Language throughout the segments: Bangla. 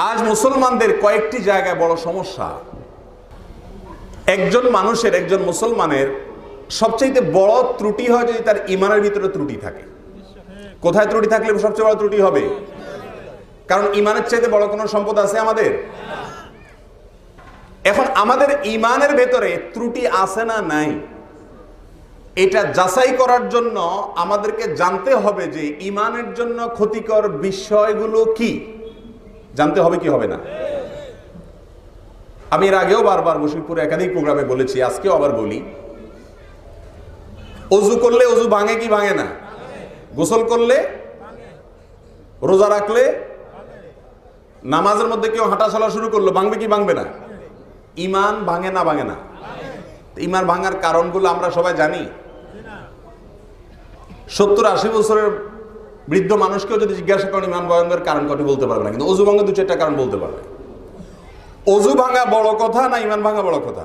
আজ মুসলমানদের কয়েকটি জায়গায় বড় সমস্যা। একজন মানুষের, একজন মুসলমানের সবচেয়ে বড় ত্রুটি হয় যদি তার ঈমানের ভিতরে ত্রুটি থাকে। কোথায় ত্রুটি থাকলে সবচেয়ে বড় ত্রুটি হবে? কারণ ঈমানের চাইতে বড় কোনো সম্পদ আছে আমাদের? এখন আমাদের ঈমানের ভেতরে ত্রুটি আছে না নাই, এটা যাচাই করার জন্য আমাদেরকে জানতে হবে যে ঈমানের জন্য ক্ষতিকর বিষয়গুলো কি, জানতে হবে কি হবে না? আমি এর আগেও বারবার বশিরপুরে একাধিক প্রোগ্রামে বলেছি, আজকেও আবার বলি, অজু করলে অজু ভাঙে কি ভাঙে না? গোসল করলে, রোজা রাখলে, নামাজের মধ্যে কেউ হাঁটা চলা শুরু করলো, ভাঙবে কি ভাঙবে না? ঈমান ভাঙে না ভাঙে না? ঈমান ভাঙার কারণগুলো আমরা সবাই জানি। 70-80 বছরের বৃদ্ধ মানুষকেও যদি জিজ্ঞাসা করেন ঈমান ভাঙার কারণ কটি বলতে পারবে না, কিন্তু অজু ভাঙা 2-4টা কারণ বলতে পারবে। অজু ভাঙা বড় কথা না ঈমান ভাঙা বড় কথা?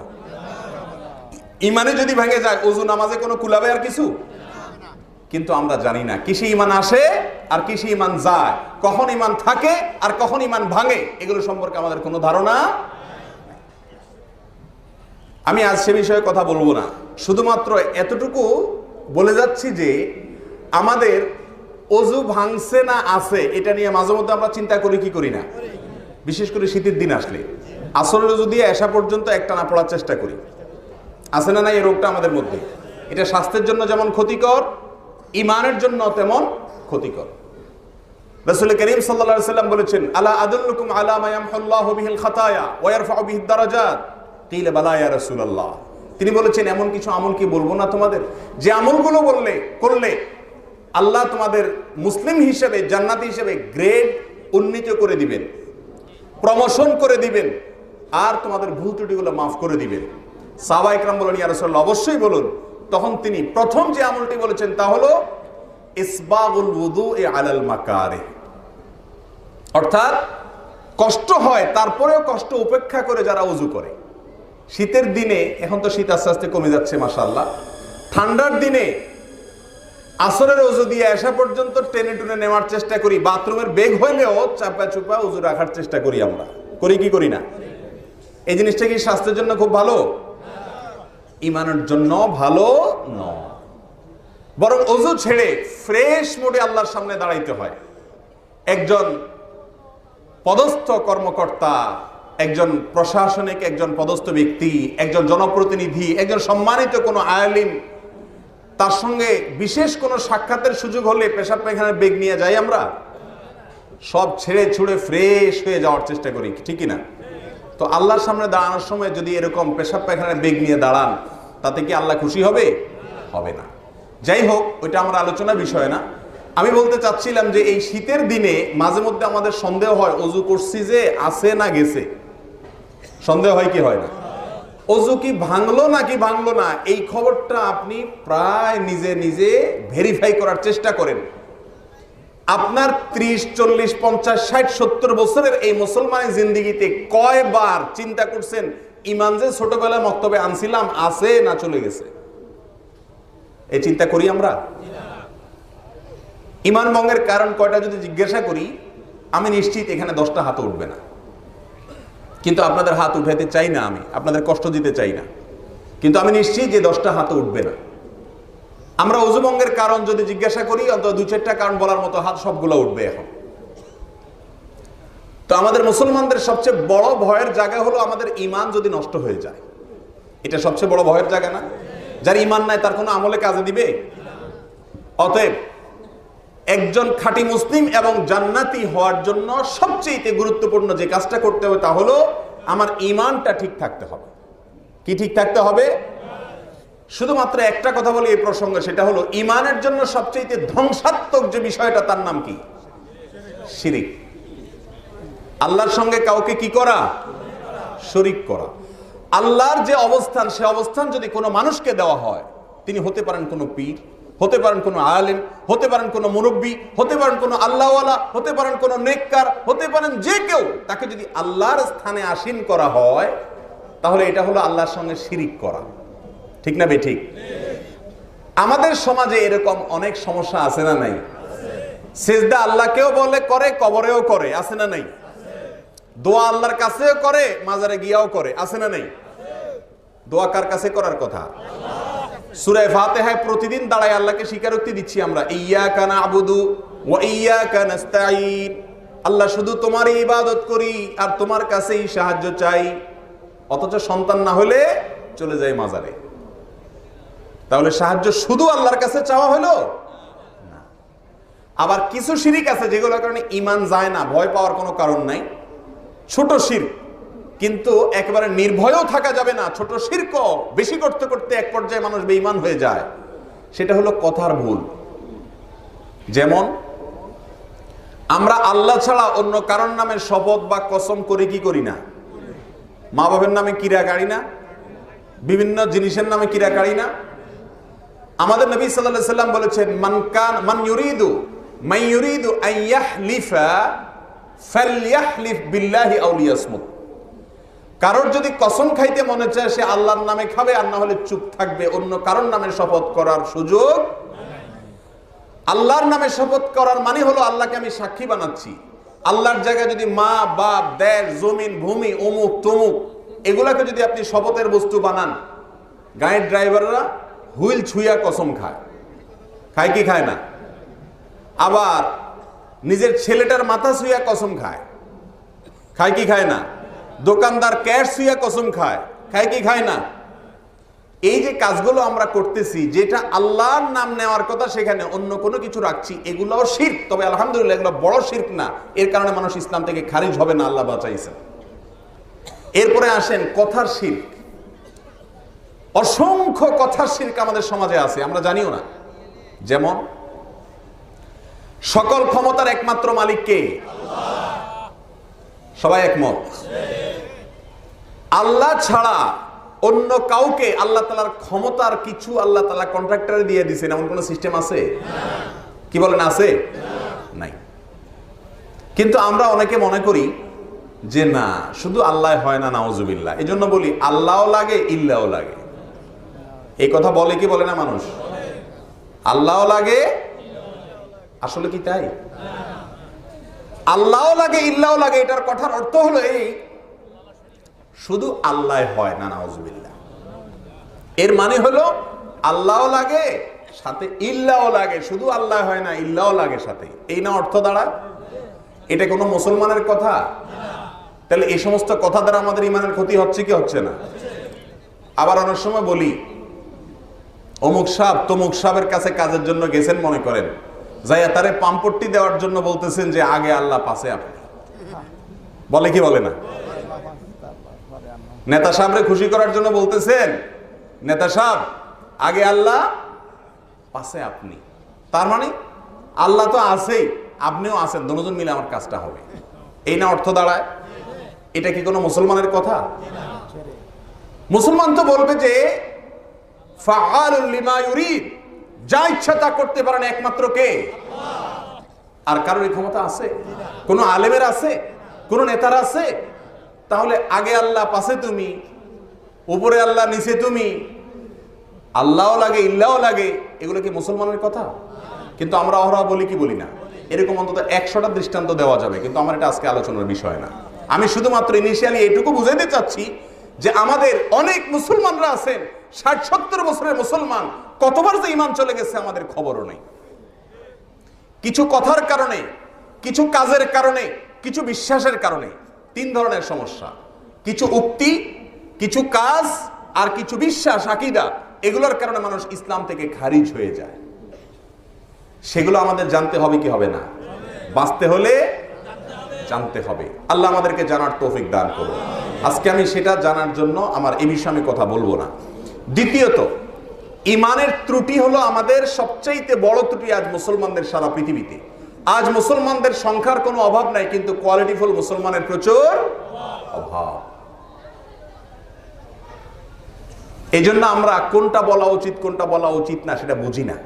ঈমানে যদি ভেঙে যায় অজু নামাজে কোনো কুলাবে আর কিছু? কিন্তু আমরা জানি না কিসে ঈমান আসে আর কিসে ঈমান যায়, কখন ঈমান থাকে আর কখন ঈমান ভাঙে, এগুলো সম্পর্কে আমাদের কোনো ধারণা। আমি আজ সে বিষয়ে কথা বলবো না, শুধুমাত্র এতটুকু বলে যাচ্ছি যে আমাদের অজু ভাঙছে না আছে এটা নিয়ে মাঝে মধ্যে আমরা চিন্তা করি কি করি না? বিশেষ করে শীতের দিন আসলে আসরের অজু দিয়ে আসা পর্যন্ত একটা না পড়ার চেষ্টা করি। আছে না না এই রোগটা আমাদের মধ্যে? এটা স্বাস্থ্যের জন্য যেমন ক্ষতিকর, ঈমানের জন্য তেমন ক্ষতিকর। রাসূল করিম সাল্লাল্লাহু আলাইহি সাল্লাম বলেছেন, আলা আদুল্লুকুম আলা মা ইয়ামহুল্লাহু বিহিল খাতায়া ওয়া ইয়ারফাউ বিহিদ দারাজাত? কিলা বালা ইয়া রাসূলুল্লাহ। তিনি বলেছেন, এমন কিছু আমল কি বলবো না তোমাদের, যে আমলগুলো করলে আল্লাহ তোমাদের মুসলিম হিসেবে, জান্নাতি হিসেবে গ্রেড উন্নীত করে দিবেন, প্রমোশন করে দিবেন, আর তোমাদের ভুল ত্রুটিগুলো মাফ করে দিবেন। সাহাবায়ে কেরাম বলেন, ইয়া রাসূলুল্লাহ অবশ্যই বলুন। তখন তিনি প্রথম যে আমলটি বলেছেন তা হলো ইসবাগুল ওযুই আলাল মাকারিহ, অর্থাৎ কষ্ট হয় তারপরেও কষ্ট উপেক্ষা করে যারা ওযু করে। শীতের দিনে, এখন তো শীত আস্তে আস্তে কমে যাচ্ছে মাশাআল্লাহ, ঠান্ডার দিনে আসরের ওযু দিয়ে আসা পর্যন্ত টেনে টুনে নেওয়ার চেষ্টা করি, বাথরুমের বেগ হইলেও চাপা চুপা ওযু রাখার চেষ্টা করি। আমরা করি কি করি না? এই জিনিসটা কি স্বাস্থ্যের জন্য খুব ভালো? ঈমানের জন্য ভালো নয়, বরং ওযু ছেড়ে ফ্রেশ মোডে আল্লাহর সামনে দাঁড়াইতে হয়। একজন পদস্থ কর্মকর্তা, একজন প্রশাসনিক, একজন পদস্থ ব্যক্তি, একজন জনপ্রতিনিধি, একজন সম্মানিত কোনো আলিম, তার সঙ্গে বিশেষ কোনো সাক্ষাতের সুযোগ হলে পেশাব পায়খানার বেগ নিয়ে যাই, আমরা সব ছেড়ে ছুড়ে ফ্রেশ হয়ে যাওয়ার চেষ্টা করি, ঠিকই না? তো আল্লাহর সামনে দাঁড়ানোর সময় যদি এরকম পেশাব পায়খানার বেগ নিয়ে দাঁড়ান, তাতে কি আল্লাহ খুশি হবে? হবে না। যাই হোক, ওইটা আমার আলোচনার বিষয় না। আমি বলতে চাচ্ছিলাম যে এই শীতের দিনে মাঝে মধ্যে আমাদের সন্দেহ হয় অজু করছি যে আছে না গেছে। সন্দেহ হয় কি হয় না? অজু কি ভাঙলো নাকি ভাঙলো না, এই খবরটা আপনি প্রায় নিজে নিজে ভেরিফাই করার চেষ্টা করেন। আপনার 30, 40, 50, 60, 70 বছরের এই মুসলমানের জিন্দেগিতে কয়বার চিন্তা করছেন ঈমান যে ছোটবেলায় মক্তবে আনছিলাম আছে না চলে গেছে? এই চিন্তা করি আমরা? ঈমান ভঙ্গের কারণ কয়টা যদি জিজ্ঞাসা করি, আমি নিশ্চিত এখানে 10টা হাত উঠবে না। কিন্তু আপনাদের হাত উঠাইতে চাই না, আমি আপনাদের কষ্ট দিতে চাই না, কিন্তু আমি নিশ্চিত যে 10টা হাত উঠবে না। আমরা ওযু ভঙ্গের কারণ যদি জিজ্ঞাসা করি, অন্তত 2-4টা কারণ বলার মতো হাত সবগুলো উঠবে এখন। তো আমাদের মুসলমানদের সবচেয়ে বড় ভয়ের জায়গা হলো আমাদের ঈমান যদি নষ্ট হয়ে যায়। এটা সবচেয়ে বড় ভয়ের জায়গা না? যার ঈমান নাই তার কোনো আমলে কাজে দিবে? অতএব একজন খাঁটি মুসলিম এবং জান্নাতি হওয়ার জন্য সবচেয়ে গুরুত্বপূর্ণ যে কাজটা করতে হবে তা হলো আমার ঈমানটা ঠিক থাকতে হবে। কি ঠিক থাকতে হবে? শুধুমাত্র একটা কথা বলি এই প্রসঙ্গে, সেটা হলো ঈমানের জন্য সবচেয়ে ধ্বংসাত্মক যে বিষয়টা, তার নাম কি? শিরিক। আল্লাহর সঙ্গে কাউকে কি করা? শরীক করা। আল্লাহর যে অবস্থান, সে অবস্থান যদি কোনো মানুষকে দেওয়া হয়, তিনি হতে পারেন কোনো পীর, হতে পারেন কোনো আলেম, হতে পারেন কোনো মুরব্বী, হতে পারেন কোনো আল্লাহওয়ালা, হতে পারেন কোনো নেককার, হতে পারেন যে কেউ, তাকে যদি আল্লাহর স্থানে আসীন করা হয়, তাহলে এটা হলো আল্লাহর সঙ্গে শিরিক করা। ঠিক না বেঠিক? আমাদের সমাজে এরকম অনেক সমস্যা আছে না নাই? সিজদা আল্লাহকেও বলে করে, কবরেও করে, আছে না নাই? দোয়া আল্লাহর কাছেও করে, মাজারে গিয়াও করে, আছে না নেই? দোয়া কার কাছে করার কথা? সূরা ফাতিহায় প্রতিদিন দাঁড়ায় আল্লাহকে স্বীকারোক্তি দিচ্ছি আমরা, ইয়্যাকা না'বুদু ওয়া ইয়্যাকা নাস্তাঈন, আল্লাহ শুধু তোমারই ইবাদত করি আর তোমার কাছেই সাহায্য চাই। অথচ সন্তান না হলে চলে যায় মাজারে। তাহলে সাহায্য শুধু আল্লাহর কাছে চাওয়া হলো না। আবার কিছু শিরক আছে যেগুলোর কারণে ঈমান যায় না, ভয় পাওয়ার কোনো কারণ নাই, ছোট শিরক, কিন্তু একেবারে নির্ভয়ও থাকা যাবে না, ছোট শিরকও বেশি করতে করতে এক পর্যায়ে মানুষ বেঈমান হয়ে যায়। সেটা হলো কথার ভুল। যেমন আমরা আল্লাহ ছাড়া অন্য কারোর নামে শপথ বা কসম করি কি করি না? মা বাবার নামে কিরা কাড়ি না? বিভিন্ন জিনিসের নামে কিরা কাড়ি না? আমাদের নবী সাল্লাল্লাহু আলাইহি সাল্লাম বলেছেন, মান ইউরিদু আন ইয়াহলিফা ফালইয়াহলিফ বিল্লাহি আও লিয়াসমুত। কারোর যদি কসম খাইতে মনে চায় সে আল্লাহর নামে খাবে, আর না হলে চুপ থাকবে, অন্য কারোর নামে শপথ করার সুযোগ। আল্লাহর নামে শপথ করার মানে হলো আল্লাহকে আমি সাক্ষী বানাচ্ছি। আল্লাহর জায়গায় যদি মা, বাপ, দেশ, জমিন, ভূমি, অমুক তমুক এগুলাকে যদি আপনি শপথের বস্তু বানান, গাড়ির ড্রাইভাররা হুইল ছুঁয়া কসম খায়, খায় কি খায় না? আবার নিজের ছেলেটার মাথা ছুঁয়া কসম খায়, খায় কি খায় না? দোকানদার ক্যাশ ছুঁয়া কসম খায়, খায় কি খায় না? এই যে কাজগুলো আমরা করতেছি, যেটা আল্লাহর নাম নেওয়ার কথা সেখানে অন্য কোনো কিছু রাখছি, এগুলোও শিরক। তবে আলহামদুলিল্লাহ এগুলো বড় শিরক না, এর কারণে মানুষ ইসলাম থেকে খারিজ হবে না, আল্লাহ বাঁচাইছেন। এরপরে আসেন কথার শিরক। অসংখ্য কথার শিরক আমাদের সমাজে আছে, আমরা জানিও না। যেমন সকল ক্ষমতার একমাত্র মালিক কে? সবাই একমত। আল্লাহ ছাড়া অন্য কাউকে আল্লাহ তাআলার ক্ষমতার কিছু আল্লাহ তাআলা কন্ট্রাক্টরে দিয়ে দিয়েছেন, এমন কোন সিস্টেম আছে? কি বলেন, আছে? নাই। কিন্তু আমরা অনেকে মনে করি যে না, শুধু আল্লাহ হয় না, নাউজুবিল্লাহ। এই জন্য বলি আল্লাহও লাগে, ইল্লাহও লাগে। এই কথা বলে কি বলে না মানুষ? আল্লাহও লাগে, আসলে কি তাই? আল্লাহও লাগে, ইল্লাহও লাগে, এটার কথার অর্থ হলো এই, শুধু আল্লাহ হয় না, নাউজুবিল্লাহ। এর মানে হলো আল্লাহও লাগে সাথে ইল্লাহও লাগে, শুধু আল্লাহ হয় না, ইল্লাহও লাগে সাথে। এই না অর্থ দাঁড়ায়? এটা কোনো মুসলমানের কথা? তাহলে এই সমস্ত কথা দ্বারা আমাদের ইমানের ক্ষতি হচ্ছে কি হচ্ছে না? আবার অনেক সময় বলি, অমুক সাহেব তমুক সাহেবের কাছে কাজের জন্য গেছেন মনে করেন, যাইয়া তারে পাম্পট্টি দেওয়ার জন্য বলতেছেন যে আগে আল্লাহ পাশে আপনি। বলে কি বলে না? নেতা সাহেবরে খুশি করার জন্য বলতেছেন, নেতা সাহেব আগে আল্লাহ পাশে আপনি। তার মানে আল্লাহ তো আছেই, আপনিও আছেন, দুজন মিলে আমার কাজটা হবে। এই না অর্থ দাঁড়ায়? এটা কি কোনো মুসলমানের কথা? মুসলমান তো বলবে যে ফাআলুল লিমা ইউরিদ, যা ইচ্ছা তা করতে পারেন একমাত্র কে? আর কারোর ক্ষমতা আছে? কোন আলেমের আছে? কোন নেতার আছে? তাহলে আগে আল্লাহ পাশে তুমি, উপরে আল্লাহ নিচে তুমি, আল্লাহও লাগে ইল্লাহও লাগে, এগুলো কি মুসলমানের কথা? কিন্তু আমরা অহরা বলি কি বলি না? এরকম অন্তত 100টা দৃষ্টান্ত দেওয়া যাবে, কিন্তু আমার এটা আজকে আলোচনার বিষয় না। আমি শুধুমাত্র ইনিশিয়ালি এইটুকু বুঝাইতে চাচ্ছি যে আমাদের অনেক মুসলমানরা আছেন, 60-70 বছরের মুসলমান, কতবার যে ঈমান চলে গেছে আমাদের খবরও নেই। কিছু কথার কারণে, কিছু কাজের কারণে, কিছু বিশ্বাসের কারণে। 3 ধরনের সমস্যা, কিছু উক্তি, কিছু কাজ, আর কিছু বিশ্বাস, আকীদা। এগুলোর কারণে মানুষ ইসলাম থেকে খারিজ হয়ে যায়। সেগুলো আমাদের জানতে হবে কি হবে না? বাঁচতে হলে জানতে হবে। আল্লাহ আমাদেরকে জানার তৌফিক দান করুন। আজকে আমি সেটা জানার জন্য আমার এই বিষয়ে আমি কথা বলবো না। দ্বিতীয়ত, ইমানের ত্রুটি হলো আমাদের সবচাইতে বড় ত্রুটি আজ মুসলমানদের সারা পৃথিবীতে। আজ মুসলমানদের সংখ্যার কোনো অভাব নাই, কিন্তু কোয়ালিটিফুল মুসলমানের প্রচুর অভাব। এই জন্য আমরা কোনটা বলা উচিত কোনটা বলা উচিত না সেটা বুঝি না।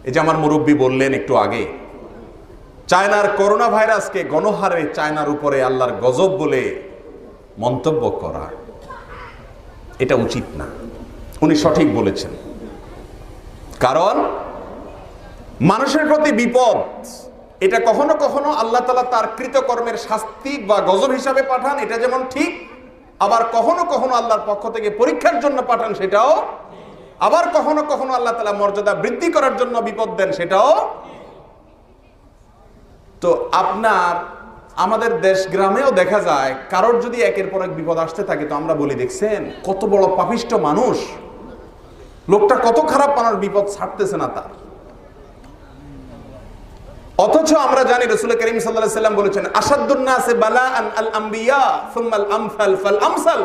এই যে আমার মুরব্বী বললেন একটু আগে, চায়নার করোনা ভাইরাসকে গণহারে চায়নার উপরে আল্লাহর গজব বলে মন্তব্য করা, এটা উচিত না। উনি সঠিক বলেছেন, কারণ মানুষের প্রতি বিপদ এটা কখনো কখনো আল্লাহ তাআলা তার কৃতকর্মের শাস্তি বা গজব হিসাবে পাঠান, এটা যেমন ঠিক। আবার কখনো কখনো আল্লাহর পক্ষ থেকে পরীক্ষার জন্য পাঠান, সেটাও। আবার কখনো কখনো আল্লাহ তাআলা মর্যাদা বৃদ্ধি করার জন্য বিপদ দেন, সেটাও। তো আমাদের দেশ গ্রামেও দেখা যায় কারোর যদি একের পর এক বিপদ আসতে থাকে, তো আমরা বলি, দেখছেন কত বড় পাপিষ্ট মানুষ, লোকটা কত খারাপ মানুষ, বিপদ ছাড়তেছে না তার। অথচ আমরা জানি রাসূল করিম সাল্লাল্লাহু আলাইহি ওয়াসাল্লাম বলেছেন, আশাদ্দুন নাসি বালাআন আল আম্বিয়া সুম্মা আল আমসাল ফাল আমসাল।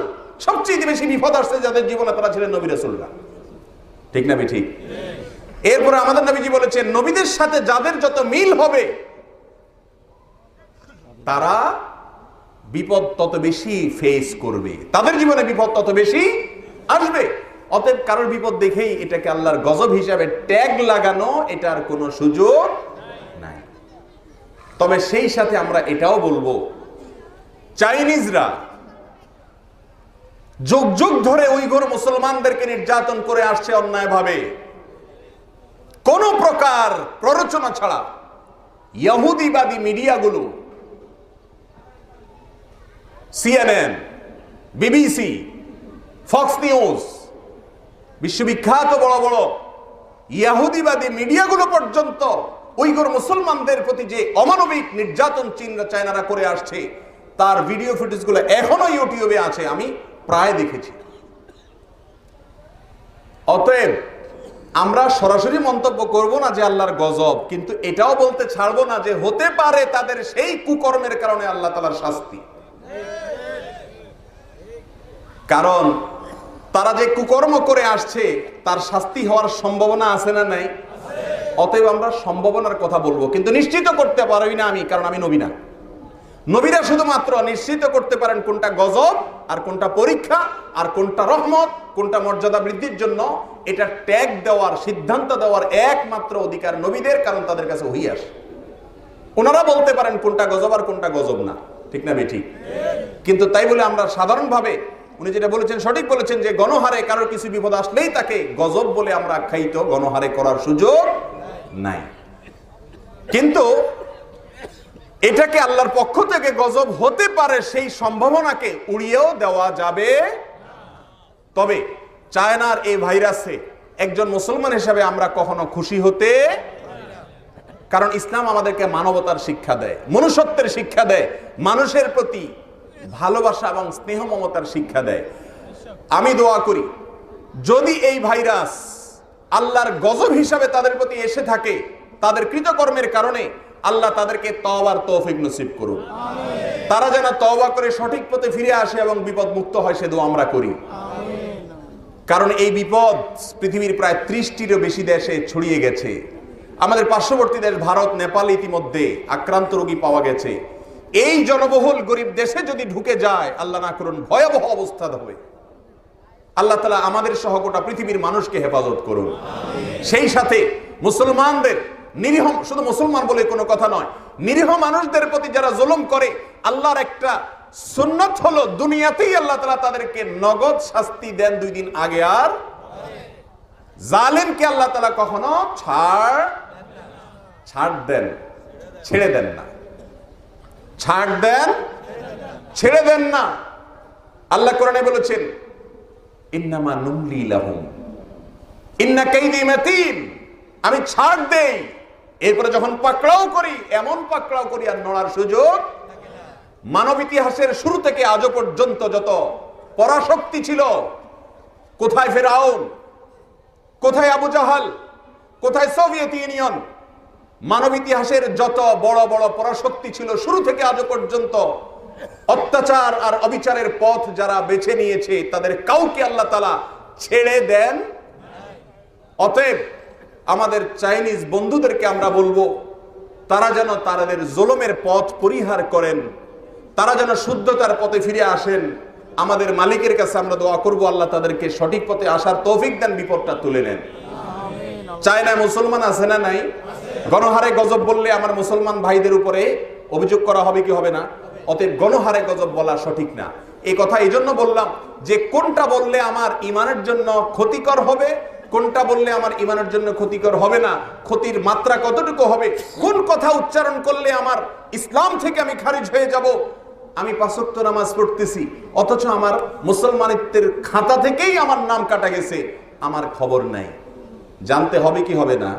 সবচেয়ে বেশি বিপদ আসছে যাদের জীবনে, তারা ছিলেন নবী রাসূলরা। ঠিক না ঠিক? এরপরে আমাদের নবীজি বলেছেন, নবীদের সাথে যাদের যত মিল হবে তারা বিপদ তত বেশি ফেস করবে, তাদের জীবনে বিপদ তত বেশি আসবে। অতএব কারোর বিপদ দেখেই এটাকে আল্লাহর গজব হিসাবে ট্যাগ লাগানো, এটার কোনো সুযোগ নাই। তবে সেই সাথে আমরা এটাও বলবো, চাইনিজরা যুগ যুগ ধরে উইঘুর মুসলমানদেরকে নির্যাতন করে আসছে অন্যায়ভাবে, কোন প্রকার প্ররোচনা ছাড়া। ইহুদিবাদী মিডিয়াগুলো, CNN, BBC, ফক্স নিউজ, বিশ্ববিখ্যাত বড় বড় ইহুদিবাদী মিডিয়াগুলো পর্যন্ত উইঘুর মুসলমানদের প্রতি যে অমানবিক নির্যাতন চায়নারা করে আসছে, তার ভিডিও ফুটেজগুলো এখনো ইউটিউবে আছে, আমি প্রায় দেখেছি। অতএব আমরা সরাসরি মন্তব্য করব না যে আল্লাহর গজব, কিন্তু এটাও বলতে ছাড়বো না যে হতে পারে তাদের সেই কুকর্মের কারণে আল্লাহ তাআলার শাস্তি। কারণ তারা যে কুকর্ম করে আসছে তার শাস্তি হওয়ার সম্ভাবনা আছে না নাই? অতএব আমরা সম্ভাবনার কথা বলবো, কিন্তু নিশ্চিত করতে পারবি না আমি, কারণ আমি নবী না। নবীরা শুধুমাত্র নিশ্চিত করতে পারেন কোনটা গজব আর কোনটা পরীক্ষা আর কোনটা রহমত, কোনটা মর্যাদা বৃদ্ধির জন্য। এটা ট্যাগ দেওয়ার, সিদ্ধান্ত দেওয়ার একমাত্র অধিকার নবীদের, কারণ তাদের কাছে ওহী আসে। ওনারা বলতে পারেন কোনটা গজব আর কোনটা গজব না। ঠিক না বেঠিক? কিন্তু তাই বলে আমরা সাধারণভাবে, উনি যেটা বলেছেন সঠিক বলেছেন, যে গণহারে কারোর কিছু বিপদ আসলেই তাকে গজব বলে আমরা আখ্যায়িত, গণহারে করার সুযোগ নাই। কিন্তু এটাকে আল্লাহর পক্ষ থেকে গজব হতে পারে সেই সম্ভাবনাকে উড়িয়েও দেওয়া যাবে। তবে চায়নার এই ভাইরাসে একজন মুসলমান হিসেবে আমরা কখনো খুশি হতে, কারণ ইসলাম আমাদেরকে মানবতার শিক্ষা দেয়, মনুষ্যত্বের শিক্ষা দেয়, মানুষের প্রতি ভালোবাসা এবং স্নেহ মমতার শিক্ষা দেয়। আমি দোয়া করি, যদি এই ভাইরাস আল্লাহর গজব হিসাবে তাদের প্রতি এসে থাকে, তাদের কৃতকর্মের কারণে, আল্লাহ তাদেরকে তওবার তৌফিক নসিব করুন। তারা যেন তওবা করে সঠিক পথে ফিরে আসে এবং বিপদ মুক্ত হয়, সে দোয়া আমরা করি। কারণ এই বিপদ পৃথিবীর প্রায় 30টিরও বেশি দেশে ছড়িয়ে গেছে। আমাদের পার্শ্ববর্তী দেশ ভারত, নেপাল ইতিমধ্যে আক্রান্ত রোগী পাওয়া গেছে। এই জনবহুল গরিব দেশে যদি ঢুকে যায়, আল্লাহ না করুন, ভয়াবহ অবস্থা হবে। আল্লাহ তাআলা আমাদের সহ গোটা পৃথিবীর মানুষকে হেফাজত করুন। সেই সাথে মুসলমানদের, নিরীহ, শুধু মুসলমান বলে কোনো কথা নয়, নিরীহ মানুষদের প্রতি যারা জুলুম করে, আল্লাহর একটা সুন্নত হলো দুনিয়াতেই আল্লাহ তাআলা তাদেরকে নগদ শাস্তি দেন 2 দিন আগে। আর জালেমকে আল্লাহ তাআলা কখনো ছেড়ে দেন না। ছেড়ে দেন না। আল্লাহ কোরআনে বলেছেন, ইন্নামা নুমলি লাহুম ইন্না কাইদি মাতিন। আমি ছাড় দেই, এরপরে যখন পাকড়াও করি, এমন পাকড়াও করি আর নড়ার সুযোগ। মানব ইতিহাসের শুরু থেকে আজও পর্যন্ত যত পরাশক্তি ছিল, কোথায় ফেরাউন, কোথায় আবু জাহাল, কোথায় সোভিয়েত ইউনিয়ন, মানব ইতিহাসের যত বড় বড় পরাশক্তি ছিল, শুরু থেকে আজও পর্যন্ত অত্যাচার আর অবিচারের পথ যারা বেছে নিয়েছে, তাদের কাউকে আল্লাহ তাআলা ছেড়ে দেন। অতএব আমাদের চাইনিজ বন্ধুদেরকে আমরা বলবো, তারা যেন তাদের জুলুমের পথ পরিহার করেন, তারা যেন শুদ্ধতার পথে ফিরে আসেন। আমাদের মালিকের কাছে আমরা দোয়া করব, আল্লাহ তাদেরকে সঠিক পথে আসার তৌফিক দেন, বিপদটা তুলে নেন। চায়নায় মুসলমান আছে না নাই? গণহারে গজব বললে আমার মুসলমান ভাইদের উপরে অভিযোগ করা হবে কি হবে না? অতএব গণহারে গজব বলা সঠিক না। এই কথা এই জন্য বললাম যে কোনটা বললে আমার ইমানের জন্য ক্ষতিকর হবে, কোনটা বললে আমার ইমানের জন্য ক্ষতিকর হবে না, ক্ষতির মাত্রা কতটুকু হবে, কোন কথা উচ্চারণ করলে আমার ইসলাম থেকে আমি খারিজ হয়ে যাব। আমি 5 ওয়াক্ত নামাজ পড়তেছি, অথচ আমার মুসলমানিত্বের খাতা থেকেই আমার নাম কাটা গেছে, আমার খবর নাই। জানতে হবে কি হবে না?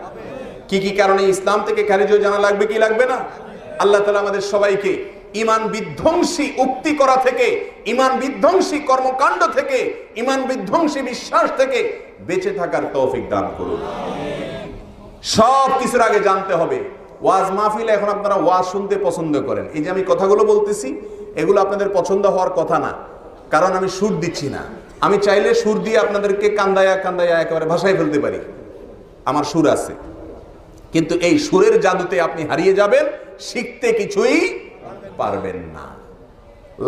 কি কি কারণে ইসলাম থেকে খারিজ হয়ে জানা লাগবে কি লাগবে না? আল্লাহ তাআলা আমাদের সবাইকে ইমান বিধ্বংসী উক্তি করা থেকে, ইমান বিধ্বংসী কর্মকাণ্ড থেকে, ইমান বিধ্বংসী বিশ্বাস থেকে বেঁচে থাকার তৌফিক দান করুন। সব কিছুর আগে জানতে হবে, ওয়াজ মাহফিলে এখন আপনারা ওয়াজ শুনতে পছন্দ করেন। এই যে আমি কথাগুলো বলতেছি, এগুলো আপনাদের পছন্দ হওয়ার কথা না, কারণ আমি সুর দিচ্ছি না। আমি চাইলে সুর দিয়ে আপনাদেরকে কান্দায়া কান্দায়া একেবারে ভাষায় ফেলতে পারি, আমার সুর আছে। কিন্তু এই সুরের জাদুতে আপনি হারিয়ে যাবেন, শিখতে কিছুই পারবেন না।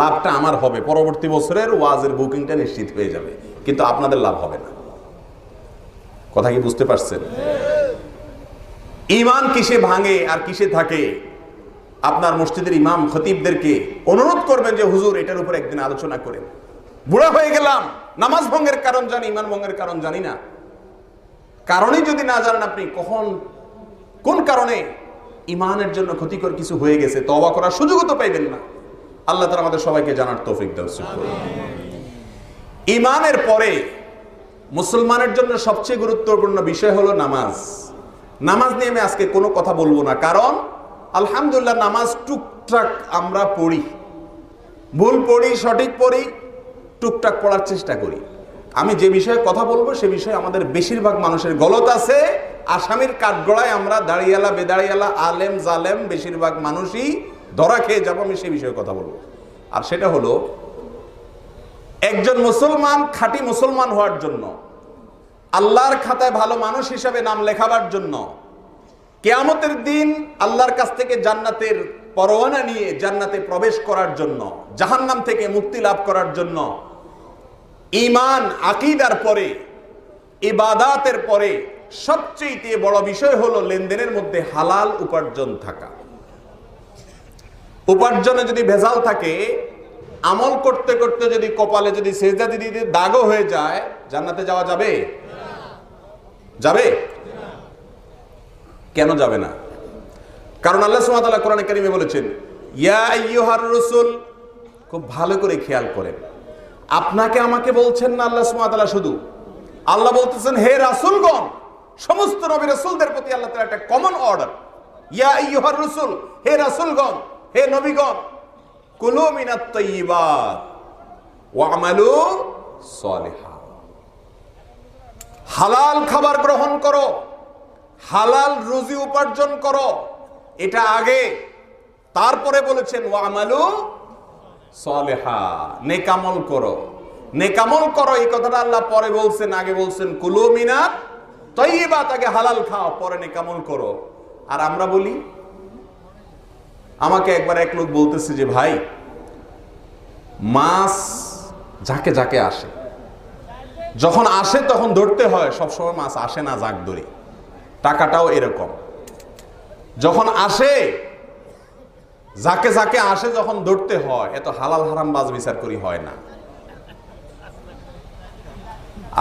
লাভটা আমার হবে, পরবর্তী বছরের ওয়াজের বুকিংটা নিশ্চিত হয়ে যাবে, কিন্তু আপনাদের লাভ হবে না। কথা কি বুঝতে পারছেন? ঈমান কিসে ভাঙে আর কিসে থাকে? আপনার মসজিদের ইমাম খতিবদেরকে অনুরোধ করবেন যে হুজুর এটার উপর একদিন আলোচনা করেন। বুড়া হয়ে গেলাম, নামাজ ভঙ্গের কারণ জানি, ইমান ভঙ্গের কারণ জানি না। কারণই যদি না জানেন আপনি কখন কোন কারণে ইমানের জন্য ক্ষতিকর কিছু হয়ে গেছে, তওবা করার সুযোগও তো পাইবেন না। আল্লাহ তাআলা আমাদের সবাইকে জানার তৌফিক দান করুন। ইমানের পরে মুসলমানের জন্য সবচেয়ে গুরুত্বপূর্ণ বিষয় হলো নামাজ। নামাজ নিয়ে আমি আজকে কোনো কথা বলবো না, কারণ আলহামদুলিল্লাহ নামাজ টুকটাক আমরা পড়ি, ভুল পড়ি, সঠিক পড়ি, টুকটাক পড়ার চেষ্টা করি। আমি যে বিষয়ে কথা বলবো সে বিষয়ে আমাদের বেশিরভাগ মানুষের গলত আছে। আসামির কাঠগড়ায় আমরা দাঁড়িয়ালা বেদাড়িয়ালা আলেম জালেম বেশিরভাগ মানুষই ধরা খেয়ে যাবো। আমি সে বিষয়ে কথা বলবো, আর সেটা হলো একজন মুসলমান খাঁটি মুসলমান হওয়ার জন্য, আল্লাহর খাতায় ভালো মানুষ হিসাবে নাম লেখাবার জন্য, কিয়ামতের দিন আল্লাহর কাছ থেকে জান্নাতের পরোয়ানা নিয়ে জান্নাতে প্রবেশ করার জন্য, জাহান্নাম থেকে মুক্তি লাভ করার জন্য ঈমান আকীদার পরে, ইবাদাতের পরে সবচেয়ে বড় বিষয় হলো লেনদেনের মধ্যে হালাল উপার্জন থাকা। উপার্জনে যদি ভেজাল থাকে, আমল করতে করতে যদি কপালে যদি সেজদা দিতে দাগও হয়ে যায়, জান্নাতে যাওয়া যাবে? যাবে? কেন যাবে না? কারণ আল্লাহ সুবহানাহু ওয়া তাআলা কোরআনে কারীমে বলেছেন, ইয়া আইয়ুহার রাসূল, খুব ভালো করে খেয়াল করেন, আপনাকে আমাকে বলছেন না আল্লাহ সুবহানাহু ওয়া তাআলা শুধু, আল্লাহ বলতেছেন হে রাসূলগণ। সমস্ত নবী রাসূলদের প্রতি আল্লাহ তাআলা একটা কমন অর্ডার, ইয়া আইয়ুহার রাসূল, হে রাসূলগণ, হে নবীগণ, কুলু মিনাত তাইয়্যিবাত ওয়া আমালু সালিহা, হালাল খাবার গ্রহণ করো, হালাল রুজি উপার্জন করো, এটা আগে। তারপরে বলেছেন ওয়া আমালু সালিহা, নেকামল করো। নেকামল করো এই কথাটা আল্লাহ পরে বলছেন, আগে বলছেন কুলু মিনাত তাইয়্যিবাত, আগে হালাল খাও পরে নেকামল করো। আর আমরা বলি, আমাকে একবার এক লোক বলতেছে যে ভাই, মাছ যাকে যাকে আসে, যখন আসে তখন ধরতে হয়, সবসময় মাছ আসে না, যাক ধরি। টাকাটাও এরকম, যখন আসে যাকে যাকে আসে যখন ধরতে হয়, এত হালাল হারাম বাজ বিচার করি হয় না।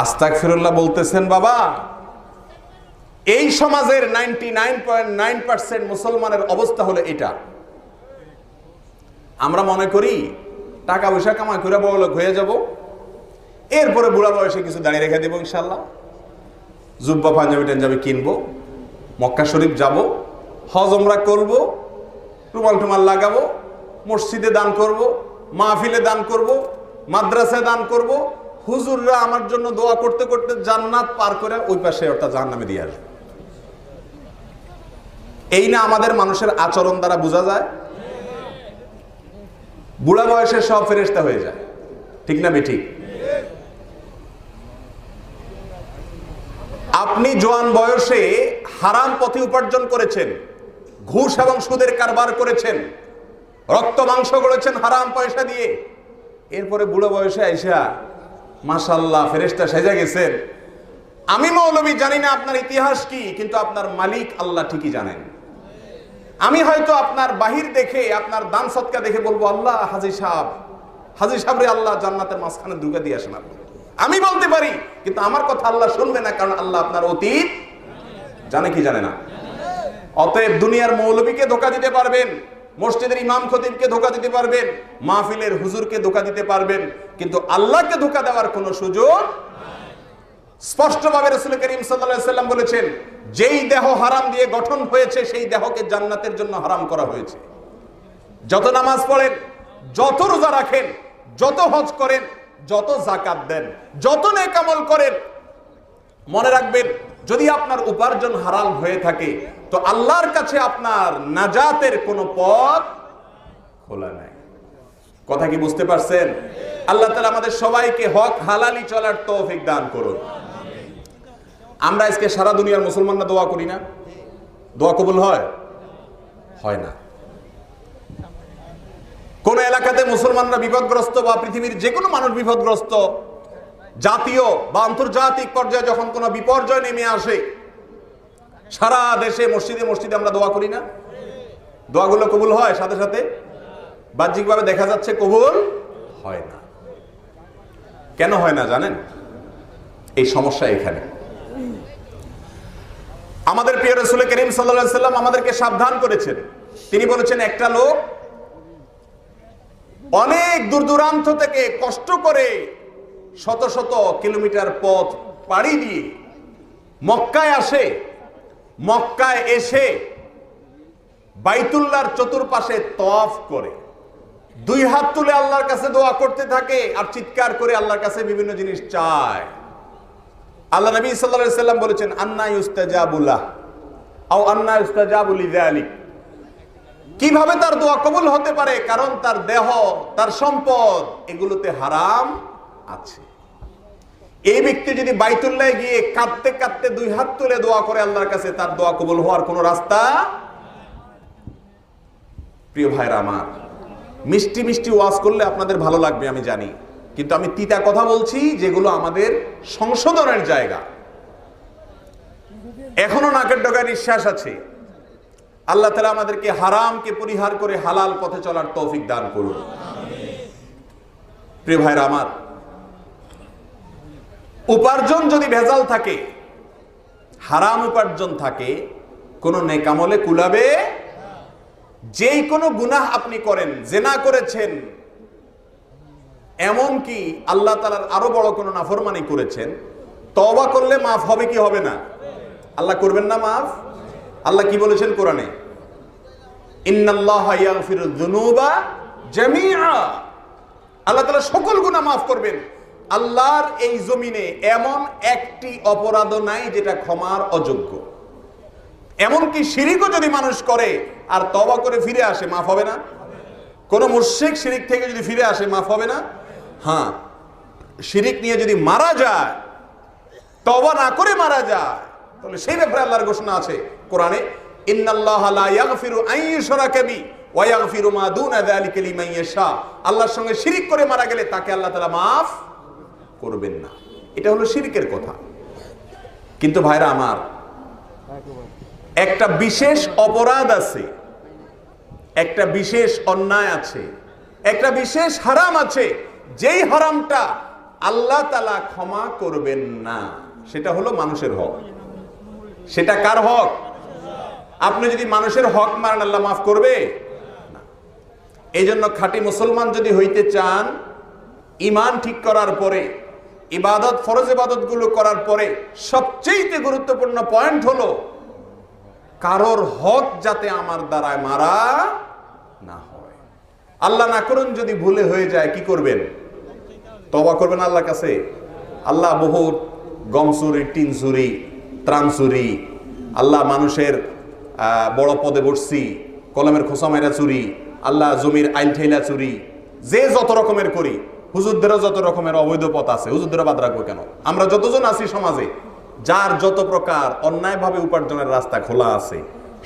আস্তাগফিরুল্লাহ বলতেছেন বাবা, এই সমাজের 99.9% মুসলমানের অবস্থা হলো এটা। আমরা মনে করি টাকা পয়সা কামাই করে বড়লোক হয়ে যাব, এরপরে বুড়া বয়সে কিছু দাঁড়িয়ে রেখে দেবো ইনশাল্লাহ, জুব্বা পাঞ্জাবি টাঞ্জাবি কিনবো, মক্কা শরীফ যাব, হজ ওমরা করব, রুমাল টুমাল লাগাবো, মসজিদে দান করব, মাহফিলে দান করব, মাদ্রাসায় দান করব, হুজুররা আমার জন্য দোয়া করতে করতে জান্নাত পার করে ওই পাশে অর্থাৎ জাহান্নামে দিয়ে আসবে। এই না আমাদের মানুষের আচরণ দ্বারা বোঝা যায়? বুড়া বয়সে সব ফেরেশতা হয়ে যায়, ঠিক না বেঠিক? আপনি জোয়ান বয়সে হারাম পথে উপার্জন করেছেন, ঘুষ এবং সুদের কারবার করেছেন, রক্ত মাংস গড়েছেন হারাম পয়সা দিয়ে, এরপরে বুড়ো বয়সে আইসা মাশাআল্লাহ ফেরেশতা সেজে গেছেন। আমি মৌলবী জানি না আপনার ইতিহাস কি, কিন্তু আপনার মালিক আল্লাহ ঠিকই জানেন। আমি হয়তো আপনার বাহির দেখে, আপনার দান সৎকা দেখে বলবো, আল্লাহ হাজী সাহেব রে, আল্লাহ জান্নাতের মাঝখানে ঢুকে দিয়ে আসেন আপনি। আমি বলতে পারি, কিন্তু আমার কথা আল্লাহ শুনবে না, কারণ আল্লাহ আপনার অতীত জানে কি জানে না। অতএব দুনিয়ার মৌলবীকে ধোঁকা দিতে পারবেন, মসজিদের ইমাম খতিবকে ধোঁকা দিতে পারবেন, মাহফিলের হুজুরকে ধোঁকা দিতে পারবেন, কিন্তু আল্লাহকে ধোঁকা দেওয়ার কোনো সুযোগ। স্পষ্টভাবে রাসূল করিম সাল্লাল্লাহু আলাইহি ওয়াসাল্লাম বলেছেন, যেই দেহ হারাম দিয়ে গঠন হয়েছে সেই দেহকে জান্নাতের জন্য হারাম করা হয়েছে। যত নামাজ পড়েন, যত রোজা রাখেন, যত হজ করেন, যত যাকাত দেন, যত নেক আমল করেন, মনে রাখবেন যদি আপনার উপার্জন হারাম হয়ে থাকে তো আল্লাহর কাছে আপনার নাজাতের কোনো পথ খোলা নাই। কথা কি বুঝতে পারছেন? আল্লাহ তাআলা আমাদের সবাইকে হক হালালি চলার তৌফিক দান করুন। আমরা আজকে সারা দুনিয়ার মুসলমানরা দোয়া করি না? দোয়া কবুল হয়? হয় না। কোন এলাকাতে মুসলমানরা বিপদগ্রস্ত বা পৃথিবীর যে কোনো মানুষ বিপদগ্রস্ত, জাতীয় বা আন্তর্জাতিক পর্যায়ে যখন কোনো বিপর্যয় নেমে আসে, সারা দেশে মসজিদে মসজিদে আমরা দোয়া করি না? দোয়াগুলো কবুল হয় সাথে সাথে? বাহ্যিকভাবে দেখা যাচ্ছে কবুল হয় না। কেন হয় না জানেন? এই সমস্যা এখানে। আমাদের প্রিয় রাসূল করিম সাল্লাল্লাহু আলাইহি ওয়াসাল্লাম আমাদেরকে সাবধান করেছেন। তিনি বলেছেন, একটা লোক অনেক দূর দূরান্ত থেকে কষ্ট করে শত শত কিলোমিটার পথ পাড়ি দিয়ে মক্কায় আসে, মক্কায় এসে বাইতুল্লাহর চতুর্পাশে তওয়াফ করে দুই হাত তুলে আল্লাহর কাছে দোয়া করতে থাকে আর চিৎকার করে আল্লাহর কাছে বিভিন্ন জিনিস চায়। আল্লাহ নবী সাল্লাল্লাহু আলাইহি ওয়াসাল্লাম বলেছেন, আন্না ইউস্তাজাবু লাহ আও আন্না ইউস্তাজাবু লিযালিক। কিভাবে তার দোয়া কবুল হতে পারে? কারণ তার দেহ, তার সম্পদ এগুলোতে হারাম আছে। এই ব্যক্তি যদি বাইতুল্লাহে গিয়ে কাঁদতে কাঁদতে দুই হাত তুলে দোয়া করে আল্লাহর কাছে, তার দোয়া কবুল হওয়ার কোনো রাস্তা। প্রিয় ভাইরা আমার, মিষ্টি মিষ্টি ওয়াজ করলে আপনাদের ভালো লাগবে আমি জানি, কিন্তু আমি তিতা কথা বলছি যেগুলো আমাদের সংশোধনের জায়গা। এখনো নাকের ডগায় নিঃশ্বাস আছে। আল্লাহ তাআলা আমাদেরকে হারামকে পরিহার করে হালাল পথে চলার তৌফিক দান করুন। প্রিয় ভাইরা আমার, উপার্জন যদি ভেজাল থাকে, হারাম উপার্জন থাকে, কোনো নেক আমলে কুলাবে। যেই কোনো গুনাহ আপনি করেন, জিনা করেছেন, এমন কি আল্লাহ তাআলার আরো বড় কোনো নাফরমানি করেছেন, তওবা করলে মাফ হবে কি হবে না? আল্লাহ করবেন না মাফ? আল্লাহ কি বলেছেন কোরআনে? ইন্নাল্লাহা ইয়াগফিরুয যুনুবা জামিআ। আল্লাহ তাআলা সকল গুনাহ মাফ করবেন। আল্লাহর এই জমিনে এমন একটি অপরাধও নাই যেটা ক্ষমার অযোগ্য। এমনকি শিরিকও যদি মানুষ করে আর তওবা করে ফিরে আসে, মাফ হবে না? কোন মুশরিক শিরিক থেকে যদি ফিরে আসে, মাফ হবে না? হ্যাঁ, শিরিক নিয়ে যদি মারা যায়, তওবা না করে মারা যায়, তাহলে সেই ব্যাপারে আল্লাহর ঘোষণা আছে কোরআনে, ইন্নাল্লাহা লা ইয়াগফিরু আন ইউশরাকা বিহি ওয়া ইয়াগফিরু মা দুনা যালিকা লিমান ইয়াশা। আল্লাহর সঙ্গে শিরিক করে মারা গেলে তাকে আল্লাহ তাআলা মাফ করবেন না। এটা হলো শিরকের কথা। কিন্তু ভাইরা আমার, একটা বিশেষ অপরাধ আছে, একটা বিশেষ অন্যায় আছে, একটা বিশেষ হারাম আছে, যেই হারামটা আল্লাহ তাআলা ক্ষমা করবেন না। সেটা হলো মানুষের হক। সেটা কার হক? আপনি যদি মানুষের হক মারেন, আল্লাহ মাফ করবে না। এই জন্য খাঁটি মুসলমান যদি হইতে চান, ঈমান ঠিক করার পরে, ইবাদত, ফরজ ইবাদত গুলো করার পরে সবচেয়ে গুরুত্বপূর্ণ পয়েন্ট হলো কারোর হক যাতে আমার দ্বারায় মারা না হয়। আল্লাহ না করুন যদি ভুলে হয়ে যায়, কি করবেন? তওবা করবেন আল্লাহর কাছে। আল্লাহ বহুত গম চুরি, টিন চুরি, ত্রাণ চুরি, আল্লাহ মানুষের বড় পদে বসছি, কলমের খোসা মাইরা চুরি, আল্লাহ জমির আইল ঠেলা চুরি, যে যত রকমের করি, হুজুরদেরও যত রকমের অবৈধ পথ আছে, হুজুরদেরও বাদ রাখবো কেন? আমরা যতজন আছি সমাজে, যার যত প্রকার অন্যায়ভাবে উপার্জনের রাস্তা খোলা আছে,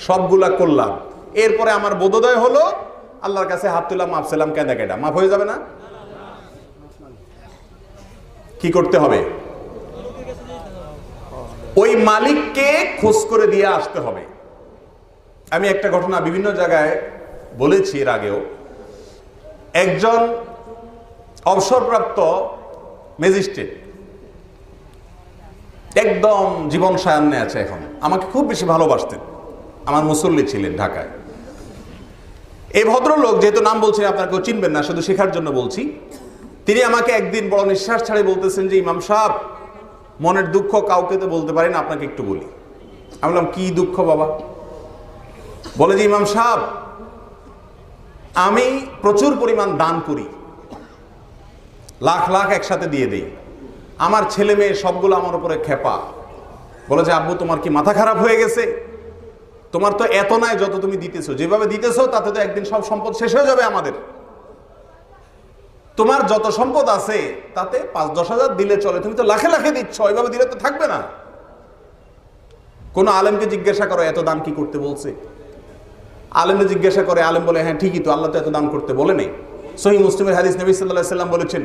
সবগুলা করলাম। এরপরে আমার বোধোদয় হলো আল্লাহর কাছে হাত তুললাম, মাফ চাইলাম, কেঁদা কেটা মাফ হয়ে যাবে না? কি করতে হবে? ওই মালিককে খোঁজ করে দিয়ে আসতে হবে। আমি একটা ঘটনা বিভিন্ন জায়গায় বলেছি এর আগেও। একজন অবসরপ্রাপ্ত ম্যাজিস্ট্রেট, একদম জীবন সায়ান্নে আছে এখন। আমাকে খুব বেশি ভালোবাসতেন, আমার মুসল্লি ছিলেন ঢাকায়। এই ভদ্রলোক, যেহেতু নাম বলছি আপনারা কেউ চিনবেন না, শুধু শেখার জন্য বলছি, তিনি আমাকে একদিন বড় নিঃশ্বাস ছাড়ে বলতেছেন যে ইমাম সাহেব, মনের দুঃখ কাউকে তো বলতে পারি না, আপনাকে একটু বলি। আমি বললাম কি দুঃখ বাবা? বলে যে ইমাম সাহেব, আমি প্রচুর পরিমাণ দান করি, লাখ লাখ একসাথে দিয়ে দেই, আমার ছেলে মেয়ে সবগুলো আমার উপরে খেপা। বলে যে আব্বু, তোমার কি মাথা খারাপ হয়ে গেছে? তোমার তো এত নাই যত তুমি দিতেছো, যেভাবে দিতেছো তাতে তো একদিন সব সম্পদ শেষ হয়ে যাবে আমাদের। তোমার যত সম্পদ আছে তাতে 5-10 হাজার দিলে চলে, তুমি তো লাখে লাখে দিচ্ছ, এইভাবে দিলে তো থাকবে না। কোন আলেমকে জিজ্ঞাসা করো এত দান কি করতে বলছে? আলেমকে জিজ্ঞাসা করে, আলেম বলে হ্যাঁ ঠিকই তো, আল্লাহ তো এত দান করতে বলে নেই। সহিহ মুসলিমের হাদিস, নবী সাল্লাল্লাহু আলাইহি ওয়াসাল্লাম বলেছেন,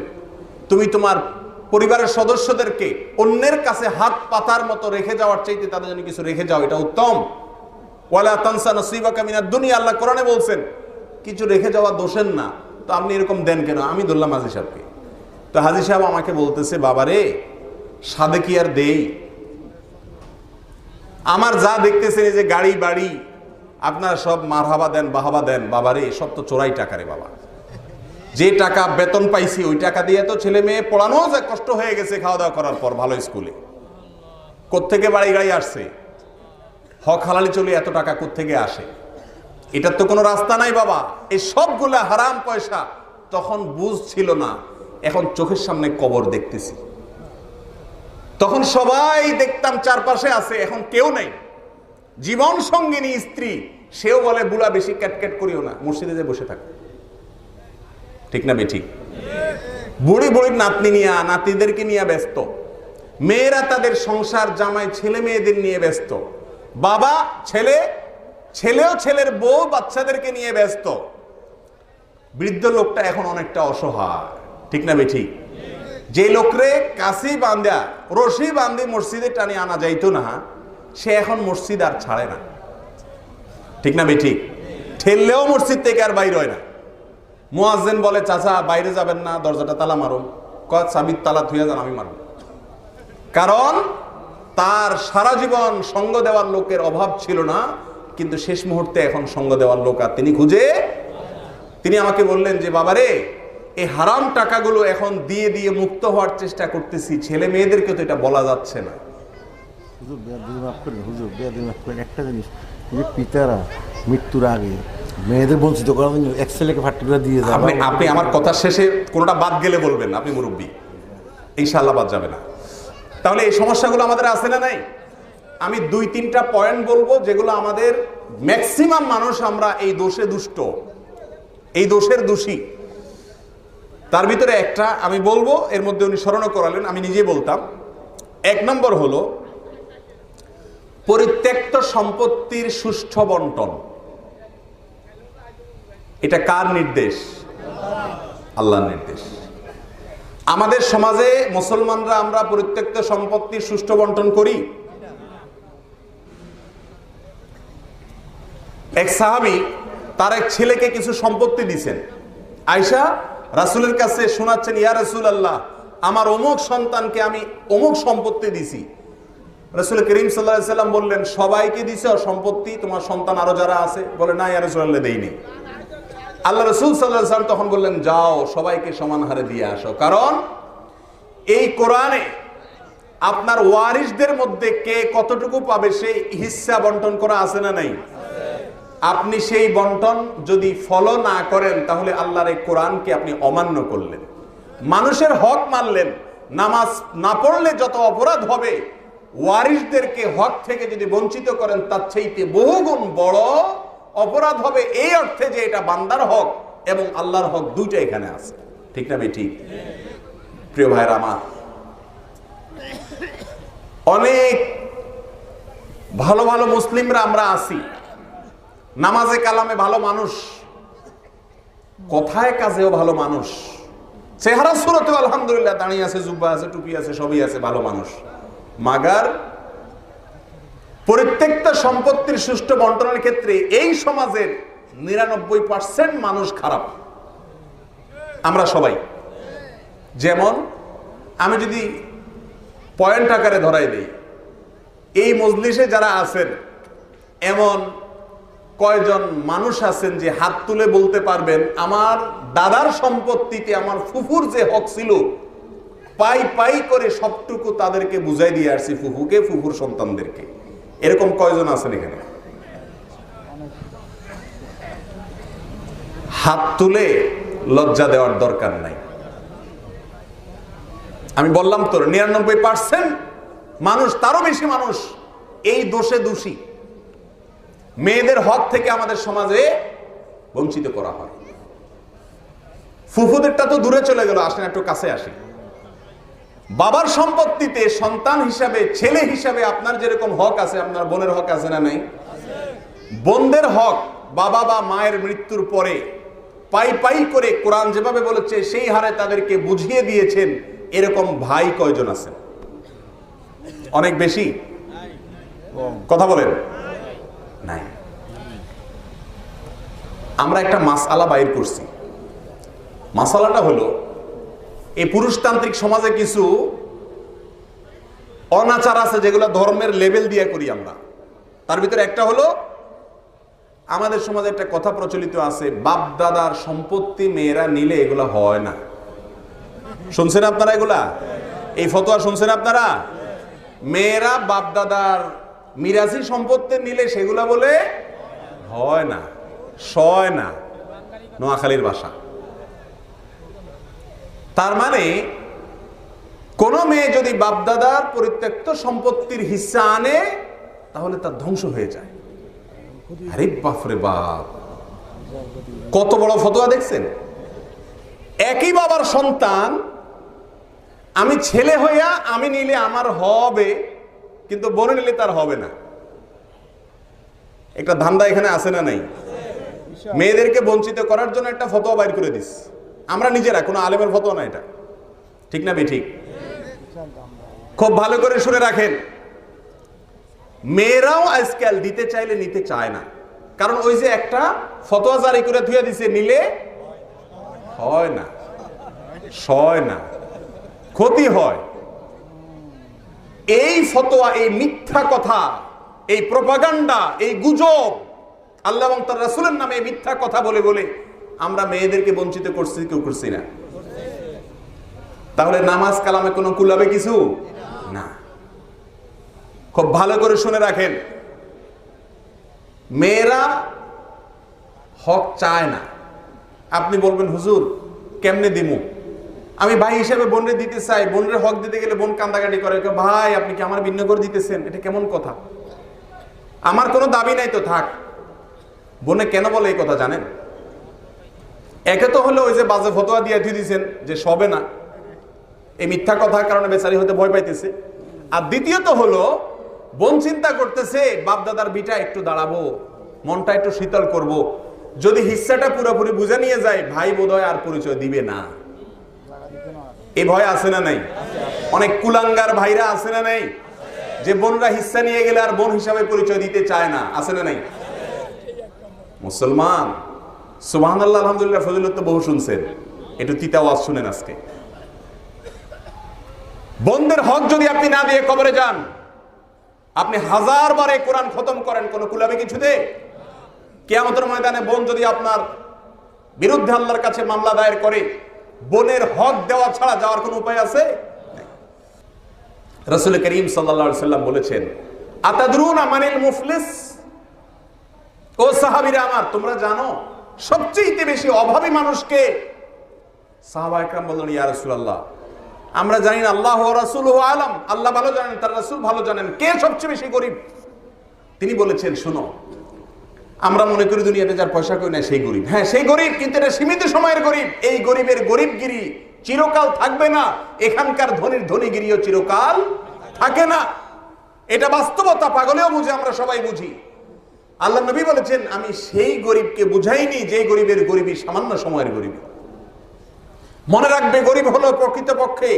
তুমি তোমার পরিবারের সদস্যদেরকে অন্যের কাছে হাত পাতার মতো রেখে যাওয়ার চাইতে তাদের জন্য কিছু রেখে যাও, এটা উত্তম। ওয়ালা তানসা নসিবাকা মিনাদ দুনিয়া, আল্লাহ কোরআনে বলছেন কিছু রেখে যাওয়া দোষের না। তো আপনি এরকম দেন কেন? আমি ধরলাম হাজী সাহেবকে। তো হাজী সাহেব আমাকে বলতেছে, বাবারে সাদে কি আর দেই? আমার যা দেখতেছেন এই যে গাড়ি বাড়ি, আপনারা সব মারহাবা দেন, বাহাবা দেন, বাবারে সব তো চোরাই টাকা রে বাবা। যে টাকা বেতন পাইছি ওই টাকা দিয়ে তো ছেলে মেয়ে পড়ানো যা কষ্ট হয়ে গেছে খাওয়া দাওয়া করার পর ভালো স্কুলে। কোত্থেকে বাড়ি গাড়ি আসছে? হক হালালি চলে এত টাকা কোত্থেকে আসে? এটার তো কোনো রাস্তা নাই বাবা। এই সবগুলা হারাম পয়সা। তখন বুঝ ছিল না, এখন চোখের সামনে কবর দেখতেছি। তখন সবাই দেখতাম চারপাশে আছে, এখন কেউ নেই। জীবন সঙ্গিনী স্ত্রী, সেও বলে বুলা বেশি ক্যাটক্যাট করিও না, মসজিদে যে বসে থাকো। ঠিক না বেঠিক? বুড়ি বুড়ির নাতনি নিয়ে, নাতিদেরকে নিয়ে ব্যস্ত, মেয়েরা তাদের সংসার, জামাই, ছেলে মেয়েদের নিয়ে ব্যস্ত, বাবা ছেলে, ছেলেও ছেলের বউ বাচ্চাদেরকে নিয়ে ব্যস্ত। বৃদ্ধ লোকটা এখন অনেকটা অসহায়। ঠিক না বেঠিক? যে লোকরে কাশি বান্ধা, রশি বান্ধে মসজিদে টানে আনা যাইতো না, সে এখন মসজিদ আর ছাড়ে না। ঠিক না বেঠিক? ঠেললেও মসজিদ থেকে আর বাইর হয় না। মুয়াজ্জিন বলে, চাচা বাইরে যাবেন না, দরজাটা তালা মারুন। কয় চাবির তালা থুইয়া যান, আমি মারব। কারণ তার সারা জীবন সঙ্গ দেওয়ার লোকের অভাব ছিল না, কিন্তু শেষ মুহূর্তে এখন সঙ্গ দেওয়ার লোক আর তিনি খুঁজে। তিনি আমাকে বললেন যে বাবারে, এই হারাম টাকাগুলো এখন দিয়ে দিয়ে মুক্ত হওয়ার চেষ্টা করতেছি, ছেলে মেয়েদেরকে তো এটা বলা যাচ্ছে না। একটা জিনিস, পিতারা মৃত্যুর আগে মেয়েদের বঞ্চিত করার জন্য এক ছেলেকে ফার্টিকুলার দিয়ে যাবে। আপনি আমার কথা শেষে কোনোটা বাদ গেলে বলবেন, আপনি মুরব্বী, ইনশাআল্লাহ বাদ যাবে না। তাহলে এই সমস্যাগুলো আমাদের আছে না নাই? আমি 2-3টা পয়েন্ট বলবো যেগুলো আমাদের ম্যাক্সিমাম মানুষ আমরা এই দোষে দুষ্ট, এই দোষের দোষী। তার ভিতরে একটা আমি বলবো, এর মধ্যে উনি স্মরণ করালেন, আমি নিজেই বলতাম। 1 নম্বর হলো পরিত্যক্ত সম্পত্তির সুষ্ঠু বন্টন। এটা কার নির্দেশ? আল্লাহর নির্দেশ। আমাদের সমাজে মুসলমানরা আমরা পরিত্যক্ত সম্পত্তির সুষ্ঠু বন্টন করি। এক সাহাবী তার এক ছেলেকে কিছু সম্পত্তি দিয়েছেন। আয়েশা রাসূলের কাছে শোনাচ্ছেন, ইয়া রাসূলুল্লাহ, আমার অমুক সন্তানকে আমি অমুক সম্পত্তি দিছি। রাসূল করিম সাল্লাল্লাহু আলাইহি সাল্লাম বললেন, সবাইকে দিছো সম্পত্তি? তোমার সন্তান আরো যারা আছে? বলে না ইয়া রাসূলুল্লাহ, দেইনি। আল্লাহ রাসূল সাল্লাল্লাহু আলাইহি সাল্লাম তখন বললেন, যাও সবাইকে সমান হারে দিয়ে আসো। কারণ এই কোরআনে আপনার ওয়ারিসদের মধ্যে কে কতটুকু পাবে সেই হিস্সা বন্টন করা আছে না নাই? আপনি সেই বন্টন যদি ফলো না করেন তাহলে আল্লাহর এই কোরআনকে আপনি অমান্য করলেন, মানুষের হক মানলেন। নামাজ না পড়লে যত অপরাধ হবে, ওয়ারিসদেরকে হক থেকে যদি বঞ্চিত করেন তার চাইতে বহুগুণ বড় অপরাধ হবে, এই অর্থে যে এটা বান্দার হক এবং আল্লাহর হক দুইটা এখানে আছে। ঠিক না ভাই? ঠিক। প্রিয় ভাইরা আমার, অনেক ভালো ভালো মুসলিমরা আমরা আছি, নামাজে কালামে ভালো মানুষ, কথায় কাজেও ভালো মানুষ, চেহারা সুরতে আলহামদুলিল্লাহ দাঁড়িয়ে আছে, জুব্বা আছে, টুপি আছে, সবই আছে, ভালো মানুষ। মাগার পরিত্যক্ত সম্পত্তির সুষ্ঠু বন্টনের ক্ষেত্রে এই সমাজের 99% মানুষ খারাপ। আমরা সবাই। যেমন আমি যদি পয়েন্ট আকারে ধরাই দেই, এই মজলিসে যারা আছেন এমন কয়জন মানুষ আছেন যে হাত তুলে বলতে পারবেন আমার দাদার সম্পত্তিতে আমার ফুফুর যে হক ছিল পাই পাই করে সবটুকু তাদেরকে বুঝাই দিয়ে আসছি, ফুফুকে, ফুফুর সন্তানদেরকে? এরকম কয়জন আছেন এখানে? হাত তুলে লজ্জা দেওয়ার দরকার নাই। আমি বললাম তো 99% মানুষ, তারও বেশি মানুষ এই দোষে দোষী। মেয়েদের হক থেকে আমাদের সমাজে বঞ্চিত করা হয়। ফুফুদেরটা তো দূরে চলে গেল, আসেন একটু কাছে আসি। বাবার সম্পত্তিতে সন্তান হিসাবে, ছেলে হিসাবে আপনার যেরকম হক আছে, আপনার বোনের হক আছে না নাই? বোনদের হক বাবা বা মায়ের মৃত্যুর পরে পাই পাই করে কোরআন যেভাবে বলেছে সেই হারে তাদেরকে বুঝিয়ে দিয়েছেন, এরকম ভাই কয়জন আছেন? অনেক বেশি? কথা বলেন। নাই। আমরা একটা মাসআলা বাইর করছি। মাসআলাটা হলো এই পুরুষতান্ত্রিক সমাজে কিছু অনাচার আছে যেগুলো ধর্মের লেভেল দিয়ে করি আমরা। তার ভিতরে একটা হলো, আমাদের সমাজে একটা কথা প্রচলিত আছে, বাপ দাদার সম্পত্তি মেয়েরা নিলে এগুলা হয় না। শুনছেন আপনারা এগুলা? এই ফতোয়া শুনছেন আপনারা? মেয়েরা বাপ দাদার মিরাসি সম্পত্তি নিলে সেগুলা বলে হয় না, সয় না। নোয়াখালীর ভাষা। তার মানে কোন মেয়ে যদি বাপদাদার পরিত্যক্ত সম্পত্তির হিস্সা আনে তাহলে তার ধ্বংস হয়ে যায়। আরে বাপরে বাপ, কত বড় ফতোয়া দেখছেন! একই বাবার সন্তান, আমি ছেলে হইয়া আমি নিলে আমার হবে, কিন্তু বোন নিলে তার হবে না। একটা ধান্দা এখানে আছে না নাই? মেয়েদেরকে বঞ্চিত করার জন্য একটা ফতোয়া বাইর করে দিস আমরা নিজেরা, কোনো আলেমের ফতোয়া না এটা। ঠিক না বেঠিক? খুব ভালো করে শুনে রাখেন, মেয়েরাও আজকাল দিতে চাইলে নিতে চায় না। কারণ ওই যে একটা ফতোয়া জারি করে ধুয়ে দিছে, নিলে হয় না, সয় না, ক্ষতি হয়। এই ফতোয়া, এই মিথ্যা কথা, এই প্রপাগান্ডা, এই গুজব, আল্লাহ এবং তার রাসূলের নামে মিথ্যা কথা বলে বলে আমরা মেয়েদেরকে বঞ্চিত করছি, কেউ করছি না। তাহলে নামাজ কালামে কোনো কুলাবে কিছু না। খুব ভালো করে শুনে রাখেন, মেয়েরা হক চায় না। আপনি বলবেন হুজুর কেমনে দিমু? আমি ভাই হিসেবে বোনরে দিতে চাই, বোনের হক দিতে গেলে বোন কান্দাকাটি করে, ভাই আপনি কি আমার ভিন্ন করে দিতেছেন? এটা কেমন কথা? আমার কোনো দাবি নাই তো থাক। বোনে কেন বলে এই কথা জানেন? একে তো হলো ওই যে বাজে ফতোয়া দিয়ে দিয়েছেন যে সবে না, এই মিথ্যা কথার কারণে বেচারি হতে ভয় পাইতেছে। আর দ্বিতীয়ত হলো বোন চিন্তা করতেছে বাপ দাদার বিটা একটু দাঁড়াবো, মনটা একটু শীতল করব, যদি হিস্সাটা পুরোপুরি বুঝে নিয়ে যায় ভাই বোধহয় আর পরিচয় দিবে না। এই ভয় আছে না নাই? অনেক কুলাঙ্গার ভাইরা আছে না নাই, যে বোনরা হিস্সা নিয়ে গেলে আর বোন হিসাবে পরিচয় দিতে চায় না, আছে না নাই? মুসলমান সুবহানাল্লাহ আলহামদুলিল্লাহ ফজিলত তো বহু শুনছেন, একটু তিতা ওয়াজ শুনেন আজকে। বোনদের হক যদি আপনি না দিয়ে কবরে যান, আপনি 1000 বারে কোরআন খতম করেন, কোন কুলাবে কিছুতে? কিয়ামতের ময়দানে বোন যদি আপনার বিরুদ্ধে আল্লাহর কাছে মামলা দায়ের করে, বোনের হক দেওয়া ছাড়া যাওয়ার কোনো উপায় আছে? রাসূল করিম সাল্লাল্লাহু আলাইহি সাল্লাম বলেছেন, আতাদরুনা মানিল মুফলিস? ও সাহাবীরা আমার, তোমরা জানো সবচেয়ে বেশি অভাবী মানুষকে? সাহাবা একরাম বললেন, ইয়া রাসূলুল্লাহ আমরা জানি না, আল্লাহ ওয়া রাসূলুহু আলাম, আল্লাহ ভালো জানেন, তার রাসূল ভালো জানেন, কে সবচেয়ে বেশি গরিব? তিনি বলেছেন, শুনো, আমরা মনে করি দুনিয়াতে যার পয়সা কই না সেই গরিব। হ্যাঁ সেই গরিব, কিন্তু এটা সীমিত সময়ের গরিব। এই গরিবের গরিবগিরি চিরকাল থাকবে না, এখানকার ধনীর ধনীগিরিও চিরকাল থাকে না। এটা বাস্তবতা, পাগলেও বুঝে, আমরা সবাই বুঝি। আল্লাহ নবী বলেছেন, আমি সেই গরিবকে বুঝাইনি যে গরিবের গরিবই সামান্য সময়ের গরিবী। মনে রাখবে, গরিব হলো প্রকৃতপক্ষে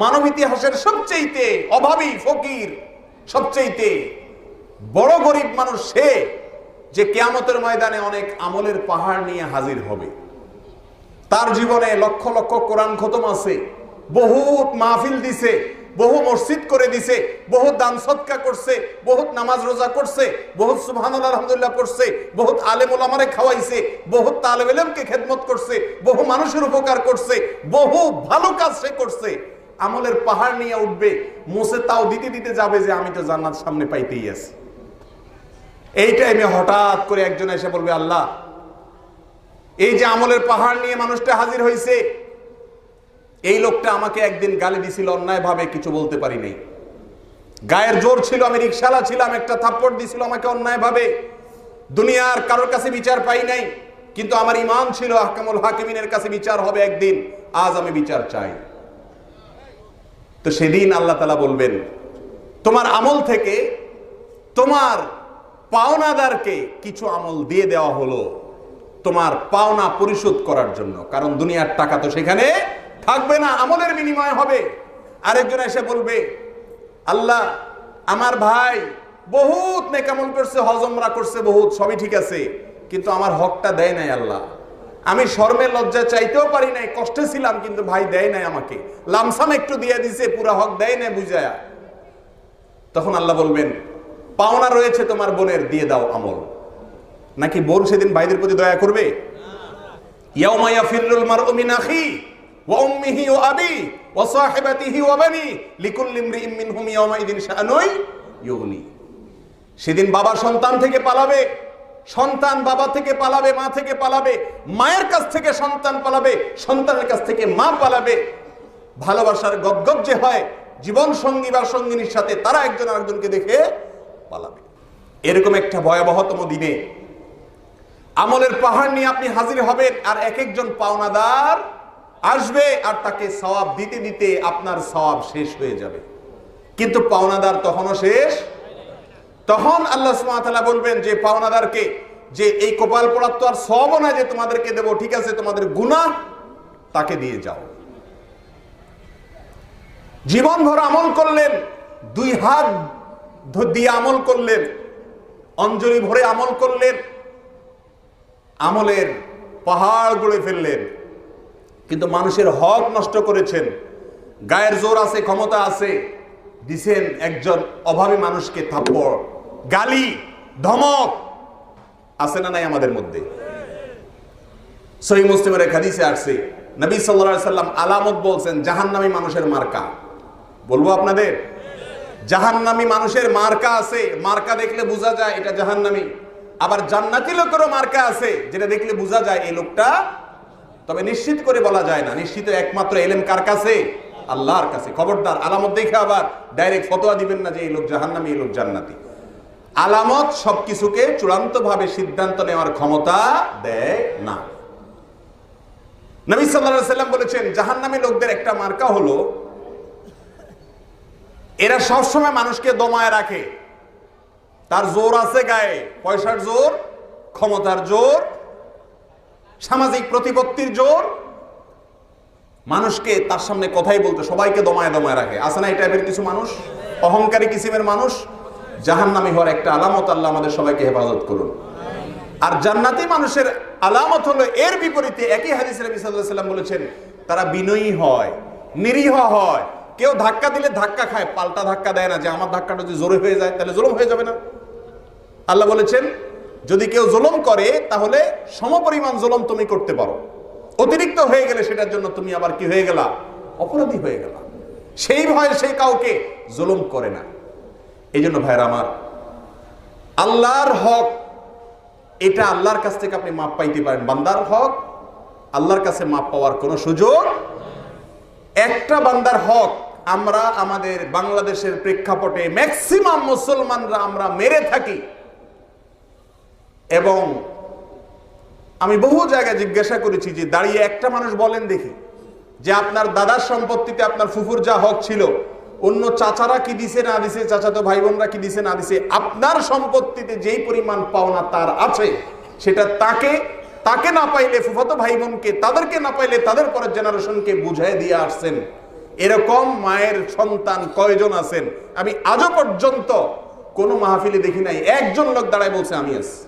মানব ইতিহাসের সবচেয়ে অভাবী ফকির, সবচেয়ে বড় গরিব মানুষ সে যে কিয়ামতের ময়দানে অনেক আমলের পাহাড় নিয়ে হাজির হবে। তার জীবনে লক্ষ লক্ষ কোরআন খতম আছে, বহুত মাহফিল দিছে, বহু মসজিদ করে দিছে, বহুত দান সদকা করছে, বহুত নামাজ রোজা করছে, বহুত সুবহানাল্লাহ আলহামদুলিল্লাহ পড়ছে, বহুত আলেম ওলামারে খাওয়াইছে, বহুত তালেব ইলমকে খেদমত করছে, বহু মানুষের উপকার করছে, বহু ভালো কাজ সে করছে। আমলের পাহাড় নিয়ে উঠবে, মুছে তাও দিতে দিতে যাবে যে আমি তো জান্নাত সামনে পাইতেই আছি। এই টাইমে হঠাৎ করে একজন এসে বলবে, আল্লাহ, এই যে আমলের পাহাড় নিয়ে মানুষটা হাজির হয়েছে, এই লোকটা আমাকে একদিন গালি দিছিল অন্যায় ভাবে, কিছু বলতে পারি নাই, গায়ের জোর ছিল, আমি রিকশালা ছিলাম, একটা থাপ্পড় দিছিল আমাকে অন্যায় ভাবে, দুনিয়ার কারোর কাছে বিচার পাই নাই, কিন্তু আমার ঈমান ছিল আহকামুল হাকিমিনের কাছে বিচার হবে একদিন, আজ আমি বিচার চাই। তো সেদিন আল্লাহ তাআলা বলবেন, তোমার আমল থেকে তোমার পাওনাদারকে কিছু আমল দিয়ে দেওয়া হলো তোমার পাওনা পরিশোধ করার জন্য, কারণ দুনিয়ার টাকা তো সেখানে থাকবে না, আমলের বিনিময় হবে। আরেকজন এসে বলবে, আল্লাহ, আমার ভাই বহুত নেকামল করছে, হজ উমরা করছে বহুত, সবই ঠিক আছে, কিন্তু আমার হকটা দেয় নাই আল্লাহ, আমি শর্মে লজ্জা চাইতেও পারি নাই, কষ্টে ছিলাম, কিন্তু ভাই দেয় নাই আমাকে, লামসাম একটু দিয়ে দিছে, পুরা হক দেয় নাই বুঝায়া। তখন আল্লাহ বলবেন, পাওনা রয়েছে তোমার বোনের, দিয়ে দাও আমল। নাকি বোন সেদিন ভাইদের প্রতি দয়া করবে? ইয়াউমা ইয়াফিরুল মারউ মিন আখি ওয়া উম্মিহি ওয়া আবি ওয়া সাহিবাতিহি ওয়া বানি লিকুল্লি ইমরিইম মিনহুম ইয়াউমাইদিন শাআনুন ইউগনি। সেদিন বাবা সন্তান থেকে পালাবে, সন্তান বাবা থেকে পালাবে, মা থেকে পালাবে, মায়ের কাছ থেকে সন্তান পালাবে, সন্তানের কাছ থেকে মা পালাবে। ভালোবাসার গদগদ যে হয় জীবন সঙ্গী বা সঙ্গিনীর সাথে, তারা একজন আরেকজনকে দেখে পালাবে। এরকম একটা ভয়াবহতম দিনে আমলের পাহাড় নিয়ে আপনি হাজির হবেন, আর এক একজন পাওনাদার আসবে, আর তাকে সওয়াব দিতে দিতে আপনার সওয়াব শেষ হয়ে যাবে, কিন্তু পাওনাদার তখনও শেষ। তখন আল্লাহ সুবহানাহু ওয়া তাআলা বলবেন যে পাওনাদারকে, যে এই কপাল পোড়ার তো আর সওয়াবও না যে তোমাদেরকে দেব, ঠিক আছে, তোমাদের গুনাহ তাকে দিয়ে যাও। জীবন ভর আমল করলেন, দুই হাত দিয়ে আমল করলেন, অঞ্জলি ভরে আমল করলেন, আমলের পাহাড় গড়ে ফেললেন, কিন্তু মানুষের হক নষ্ট করেছেন। গায়ের জোর আছে, ক্ষমতা আছে, দিছেন একজন অভাবী মানুষকে থাপ্পড়, গালি, ধমক, আছে না নাই আমাদের মধ্যে? সহিহ মুসলিমের এক হাদিসে আসছে, নবী সাল্লাল্লাহু আলাইহি সাল্লাম আলামত বলছেন জাহান্নামী মানুষের মার্কা। বলবো আপনাদের, জাহান্নামী মানুষের মার্কা আছে, মার্কা দেখলে বোঝা যায় এটা জাহান্নামী। আবার জান্নাতি লোকেরও মার্কা আছে, যেটা দেখলে বোঝা যায় এই লোকটা, তবে নিশ্চিত করে বলা যায় না। নিশ্চিত একমাত্র ইলম কার কাছে? আল্লাহর কাছে। খবরদার আলামত দেখে আবার ডাইরেক্ট ফতোয়া দিবেন না যে এই লোক জাহান্নামী, এই লোক জান্নাতি। আলামত সবকিছুকে চূড়ান্ত ভাবে সিদ্ধান্ত নেওয়ার ক্ষমতা দেয় না। নবী সাল্লাল্লাহু আলাইহি সাল্লাম বলেছেন জাহান্নামী লোকদের একটা মার্কা হলো, এরা সবসময় মানুষকে দমায় রাখে। তার জোর আছে গায়ে, পয়সার জোর, ক্ষমতার জোর, সামাজিক প্রতিপত্তির জোর, মানুষকে তার সামনে কথাই বলতে, সবাইকে দমায় দমায় রাখে। আছে না এই টাইপের কিছু মানুষ, অহংকারী কিসিমের মানুষ? জাহান্নামী হওয়ার একটা আলামত। আল্লাহ আমাদের সবাইকে হেফাজত করুন। আর জান্নাতি মানুষের আলামত হলো এর বিপরীতে। একই হাদিসে নবী সাল্লাল্লাহু আলাইহি সাল্লাম বলেছেন তারা বিনয়ী হয়, নিরীহ হয়। কেউ ধাক্কা দিলে ধাক্কা খায়, পাল্টা ধাক্কা দেয় না, যে আমার ধাক্কাটা যদি জোরে হয়ে যায় তাহলে জুলুম হয়ে যাবে না। আল্লাহ বলেছেন যদি কেউ জুলুম করে তাহলে সমপরিমাণ জুলুম তুমি করতে পারো, অতিরিক্ত হয়ে গেলে সেটার জন্য তুমি আবার কি হয়ে গেলা? অপরাধী হয়ে গেলা। সেই ভয়ে সে কাউকে জুলুম করে না। এই জন্য ভাইরা আমার, আল্লাহর হক এটা আল্লাহর কাছ থেকে আপনি মাপ পাইতে পারেন। বান্দার হক আল্লাহর কাছে মাপ পাওয়ার কোনো সুযোগ। একটা বান্দার হক আমরা আমাদের বাংলাদেশের প্রেক্ষাপটে ম্যাক্সিমাম মুসলমানরা আমরা মেরে থাকি। এবং আমি বহু জায়গায় জিজ্ঞাসা করেছি যে দাঁড়িয়ে একটা মানুষ বলেন দেখি যে আপনার দাদার সম্পত্তিতে আপনার ফুফুর যা হক ছিল, অন্য চাচারা কি দিছে না দিছে, চাচাতো ভাই বোনরা কি দিছে না দিছে, আপনার সম্পত্তিতে যেই পরিমাণ পাওনা তার আছে সেটা তাকে না পাইলে ফুফাতো ভাই বোনকে, তাদেরকে না পাইলে তাদের পরের জেনারেশনকে বুঝাই দিয়ে আসছেন। এরকম মায়ের সন্তান কয়জন আছেন? আমি আজও পর্যন্ত কোনো মাহফিলে দেখি নাই একজন লোক দাঁড়ায় বলছে আমি আছি।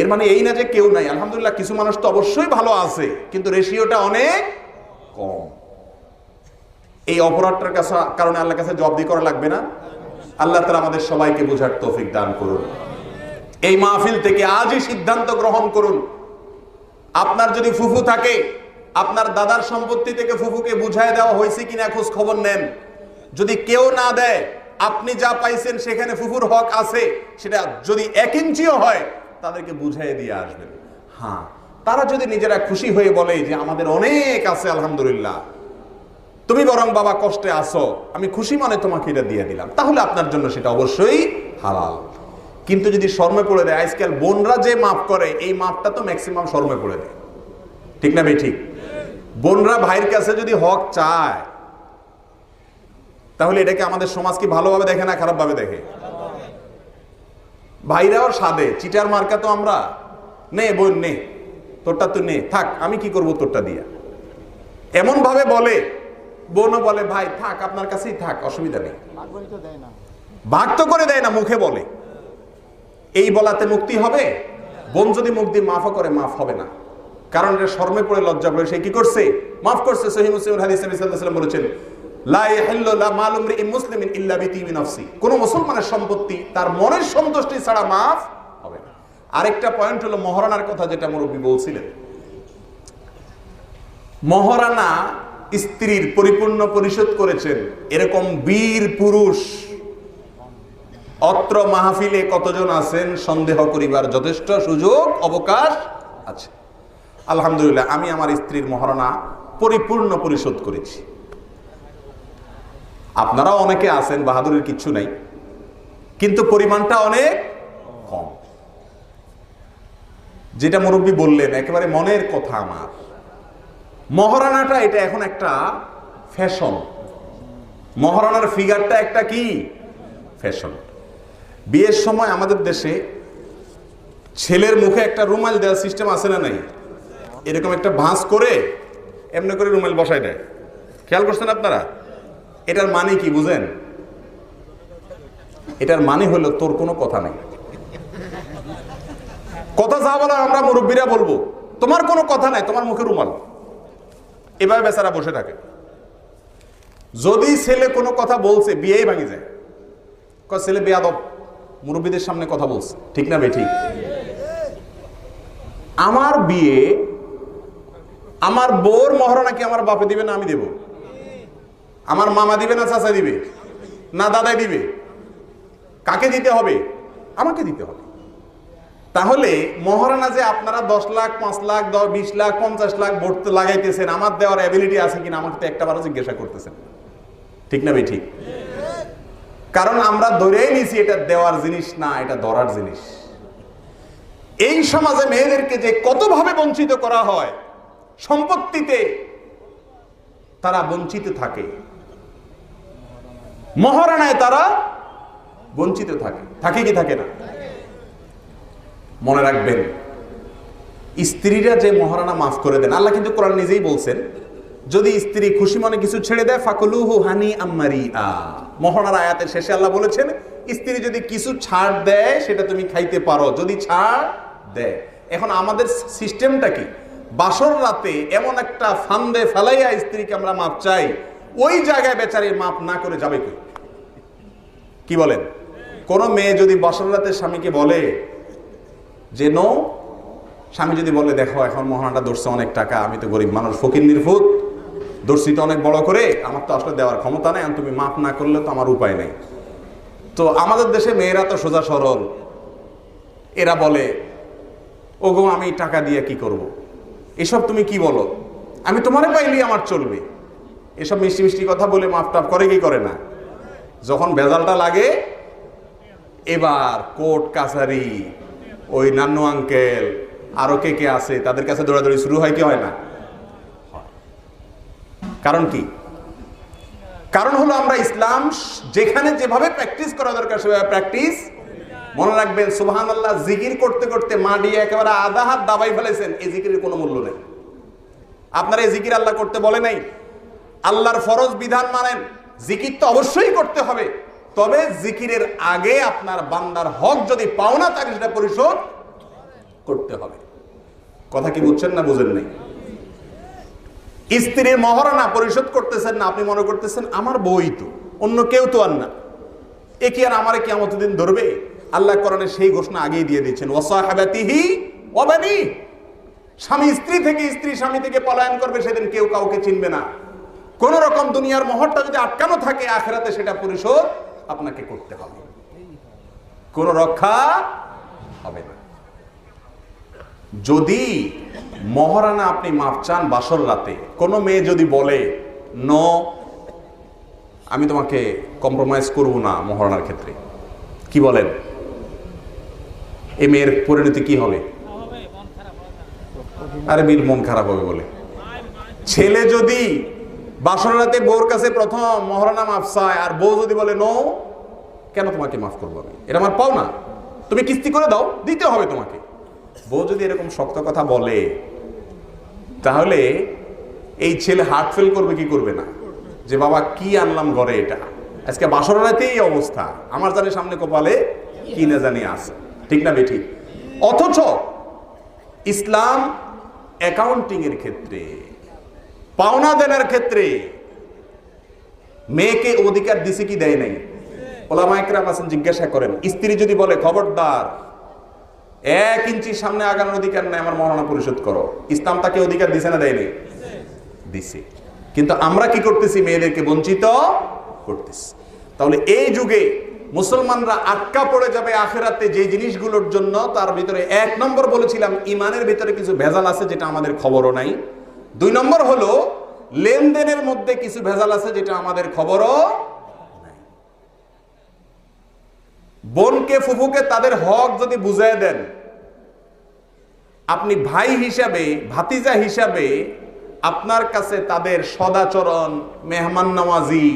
এর মানে এই না যে কেউ নাই, আলহামদুলিল্লাহ কিছু মানুষ তো অবশ্যই ভালো আছে, কিন্তু রেশিওটা অনেক কম। এই অপরাধটার কারণে আল্লাহর কাছে জবাবদিহি করা লাগবে না? আল্লাহ তাআলা আমাদের সবাইকে বোঝার তৌফিক দান করুন। এই মাহফিল থেকে আজই সিদ্ধান্ত গ্রহণ করুন, আপনার যদি ফুফু থাকে, আপনার দাদার সম্পত্তি থেকে ফুফুকে বুঝায় দেওয়া হয়েছে কিনা খোঁজ খবর নেন। যদি কেউ না দেয়, আপনি যা পাইছেন সেখানে ফুফুর হক আছে, সেটা যদি 1 ইঞ্চিও হয় তাদেরকে বুঝাই দিয়ে আসবেন। হ্যাঁ, তারা যদি নিজেরা খুশি হয়ে বলে যে আমাদের অনেক আছে আলহামদুলিল্লাহ, তুমি বরং বাবা কষ্টে আসো, আমি খুশি মনে তোমাকে এটা দিয়ে দিলাম, তাহলে আপনার জন্য সেটা অবশ্যই হালাল। কিন্তু যদি শর্মে পড়ে দেয়, আজকাল বোনরা যে মাফ করে এই মাফটা তো ম্যাক্সিমাম শর্মে পড়ে দেয়, ঠিক না ভাই? ঠিক। বোনরা ভাইয়ের কাছে যদি হক চায়, তাহলে এটাকে আমাদের সমাজ কি ভালোভাবে দেখে না খারাপ ভাবে দেখে? ভাইরাও সাদে চিটার মার্কা তো আমরা, নে বোন নে, তোরটা তো নে, থাক আমি কি করব তোরটা দিয়া, এমন ভাবে বলে। বোনও বলে ভাই থাক আপনার কাছেই থাক, অসুবিধা নেই। ভাগ তো করে দেয় না, মুখে বলে। এই বলাতে মুক্তি হবে? বোন যদি মুখ দিয়ে মাফও করে, মাফ হবে না, কারণ এটা শর্মে পড়ে লজ্জা পড়ে সে কি করছে? মাফ করছে। সহিহ মুসলিমের হাদিসে নবী সাল্লাল্লাহু আলাইহি ওয়াসাল্লাম বলেছেন, লা ইয়াহিল্লু লা মালু ইমরিইন মুসলিমিন ইল্লা বিতিবি নাফসি। কোন মুসলমানের সম্পত্তি তার মনের সন্তুষ্টি ছাড়া মাফ হবে না। আরেকটা পয়েন্ট হলো মহারানার কথা, যেটা মুরব্বী বলছিলেন। মহারানা স্ত্রীর পরিপূর্ণ পরিশোধ করেছেন এরকম বীর পুরুষ অত্র মাহফিলে কতজন আছেন সন্দেহ করিবার যথেষ্ট সুযোগ অবকাশ আছে। আলহামদুলিল্লাহ, আমি আমার স্ত্রীর মহারণা পরিপূর্ণ পরিশোধ করেছি। আপনারাও অনেকে আছেন, বাহাদুরের কিচ্ছু নাই, কিন্তু পরিমাণটা অনেক কম। যেটা মুরব্বী বললেন একেবারে মনের কথা আমার। মহারণাটা এটা এখন একটা ফ্যাশন, মহারণার ফিগারটা একটা কি ফ্যাশন। বিয়ের সময় আমাদের দেশে ছেলের মুখে একটা রুমাল দেওয়ার সিস্টেম আছে না নাই? এরকম একটা ভাঁজ করে এমনি করে রুমাল বসায় দেয়, খেয়াল করছেন আপনারা? এটার মানে কি বুঝেন? এটার মানে হলো তোর কোনো কথা নাই, কথা যা বলা আমরা মুরব্বীরা বলবো, তোমার কোনো কথা নাই, তোমার মুখে রুমাল। এভাবে বেচারা বসে থাকে। যদি ছেলে কোনো কথা বলছে, বিয়েই ভাঙি যায়। ছেলে বেয়াদব, মুরব্বীদের সামনে কথা বলছে, ঠিক না ভাই? ঠিক। আমার বিয়ে, আমার বউর মহারণা কি আমার বাপে দিবে না আমি দেব? আমার মামা দিবে না চাচা দিবে না দাদাই দিবে? কাকে দিতে হবে? আমাকে দিতে হবে। তাহলে মহারণা যে আপনারা 10 লাখ 5 লাখ 20 লাখ 50 লাখ ভোট লাগাইতেছেন, আমার দেওয়ার অ্যাবিলিটি আছে কিনা আমাকে তো একটাবারও জিজ্ঞাসা করতেছেন, ঠিক না ভাই? ঠিক। কারণ আমরা ধরেই নিছি এটা দেওয়ার জিনিস না, এটা ধরার জিনিস। এই সমাজে মেয়েদেরকে যে কতভাবে বঞ্চিত করা হয়, সম্পত্তিতে তারা বঞ্চিত থাকে, মহারণায় তারা বঞ্চিত থাকে। থাকে কি থাকে না? মনে রাখবেন, স্ত্রীরা যে মহারণা মাফ করে দেন, আল্লাহ কিন্তু কোরআন নিজেই বলছেন, যদি স্ত্রী খুশি মনে কিছু ছেড়ে দেয় ফাকুলুহু হানি আম্মারিআ। মহারণার আয়াতের শেষে আল্লাহ বলেছেন, স্ত্রী যদি কিছু ছাড় দেয় সেটা তুমি খাইতে পারো, যদি ছাড় দেয়। এখন আমাদের সিস্টেমটা কি? বাসর রাতে এমন একটা ফান্দে ফেলাইয়া স্ত্রীকে আমরা মাপ চাই, ওই জায়গায় বেচারি মাপ না করে যাবে কি বলেন? কোন মেয়ে যদি বাসর রাতে স্বামীকে বলে যে নো, স্বামী যদি বলে দেখো এখন মহারণাটা ধরছে অনেক টাকা, আমি তো গরিব মানুষ, ফকির নির্ফুত, দর্শি তো অনেক বড় করে, আমার তো আসলে দেওয়ার ক্ষমতা নেই, তুমি মাপ না করলে তো আমার উপায় নেই। তো আমাদের দেশে মেয়েরা তো সোজা সরল, এরা বলে ওগো আমি টাকা দিয়ে কি করব, এসব তুমি কি বলো, আমি তোমারে পাইলেই আমার চলবে। এসব মিষ্টি মিষ্টি কথা বলে মাপ টাপ করে কি করে না? যখন ভেজালটা লাগে, এবার কোর্ট কাছারি, ওই নান্নু আঙ্কেল আরো কে কে আছে তাদের কাছে দৌড়াদৌড়ি শুরু হয় কি হয় না? কারণ কি? কারণ হলো আমরা ইসলাম যেখানে যেভাবে প্র্যাকটিস করা দরকার সেভাবে প্র্যাকটিস। মনে রাখবেন, সুবহানাল্লাহ জিকির করতে করতে মাটি একেবারে আধা হাত দাবাই ফেলেছেন, এই জিকিরের কোনো মূল্য নেই। আপনারা এই জিকির আল্লাহ করতে বলে নাই, আল্লাহর ফরজ বিধান মানেন, জিকির তো অবশ্যই করতে হবে, তবে জিকিরের আগে আপনার বান্দার হক যদি পাওনা থাকে সেটা পরিশোধ করতে হবে। কথা কি বুঝছেন না বুঝেন নাই? স্ত্রীর মহারণা পরিশোধ করতেছেন না, আপনি মনে করতেছেন আমার বই তো, অন্য কেউ তো আর না, এ কি আর আমারে কিয়ামতের দিন ধরবে? আল্লাহ কোরআনে সেই ঘোষণা আগেই দিয়ে দিয়েছেন, ওয়াসাহাবাতিহি ওয়া বানি। স্বামী স্ত্রী থেকে, স্ত্রী স্বামী থেকে পলায়ন করবে, সেদিন কেউ কাউকে চিনবে না। কোন রকম দুনিয়ার মোহরটা যদি আটকানো থাকে, আখিরাতে সেটা পরিশোধ আপনাকে করতে হবে, কোনো রক্ষা হবে না। যদি মহারানা আপনি মাফ চান বাসর রাতে, কোন মেয়ে যদি বলে নো, আমি তোমাকে কম্প্রোমাইজ করব না মহারানার ক্ষেত্রে, কি বলেন? এই মেয়ের পরিণতি কি হবে? আরে বীর মন খারাপ হবে বলে। ছেলে যদি বাসর রাতে বউর কাছে প্রথম মহারানা মাফ চায়, আর বউ যদি বলে নো, কেন তোমাকে মাফ করবো আমি, এটা আমার পাও না, তুমি কিস্তি করে দাও, দিতে হবে তোমাকে। বউ যদি এরকম শক্ত কথা বলে, তাহলে এই ছেলে হার্ট ফেল করবে কি করবে না, যে বাবা কি আনলাম ঘরে, এটা আজকে বাসর রাতেই এই অবস্থা, আমার জানি সামনে কপালে কি না জানি আছে, ঠিক না বেঠিক? অথচ ইসলাম অ্যাকাউন্টিং এর ক্ষেত্রে, পাওনা দেনার ক্ষেত্রে মেয়েকে অধিকার দিছে কি দেয় নাই? ওলামায়ে কেরাম আছেন, জিজ্ঞাসা করেন, স্ত্রী যদি বলে খবরদার 1 ইঞ্চি সামনে আগানোর অধিকার নাই, আমার মহারণা পরিশোধ করো, ইসলাম তাকে অধিকার দিছে না দেয় নাই? দিছে। কিন্তু আমরা কি করতেছি? মেয়েদেরকে বঞ্চিত করতেছি। তাহলে এই যুগে মুসলমানরা আটকা পড়ে যাবে আখিরাতে যে জিনিসগুলোর জন্য, তার ভিতরে 1 নম্বর বলেছিলাম ঈমানের ভিতরে কিছু ভেজাল আছে যেটা আমাদের খবরও নাই। 2 নম্বর হলো লেনদেনের মধ্যে কিছু ভেজাল আছে যেটা আমাদের খবরও নাই। বোনকে ফুফুকে তাদের হক যদি বুঝিয়ে দেন, আপনি ভাই হিসাবে, ভাতিজা হিসাবে আপনার কাছে তাদের সদাচরণ, মেহমান নওয়াজি,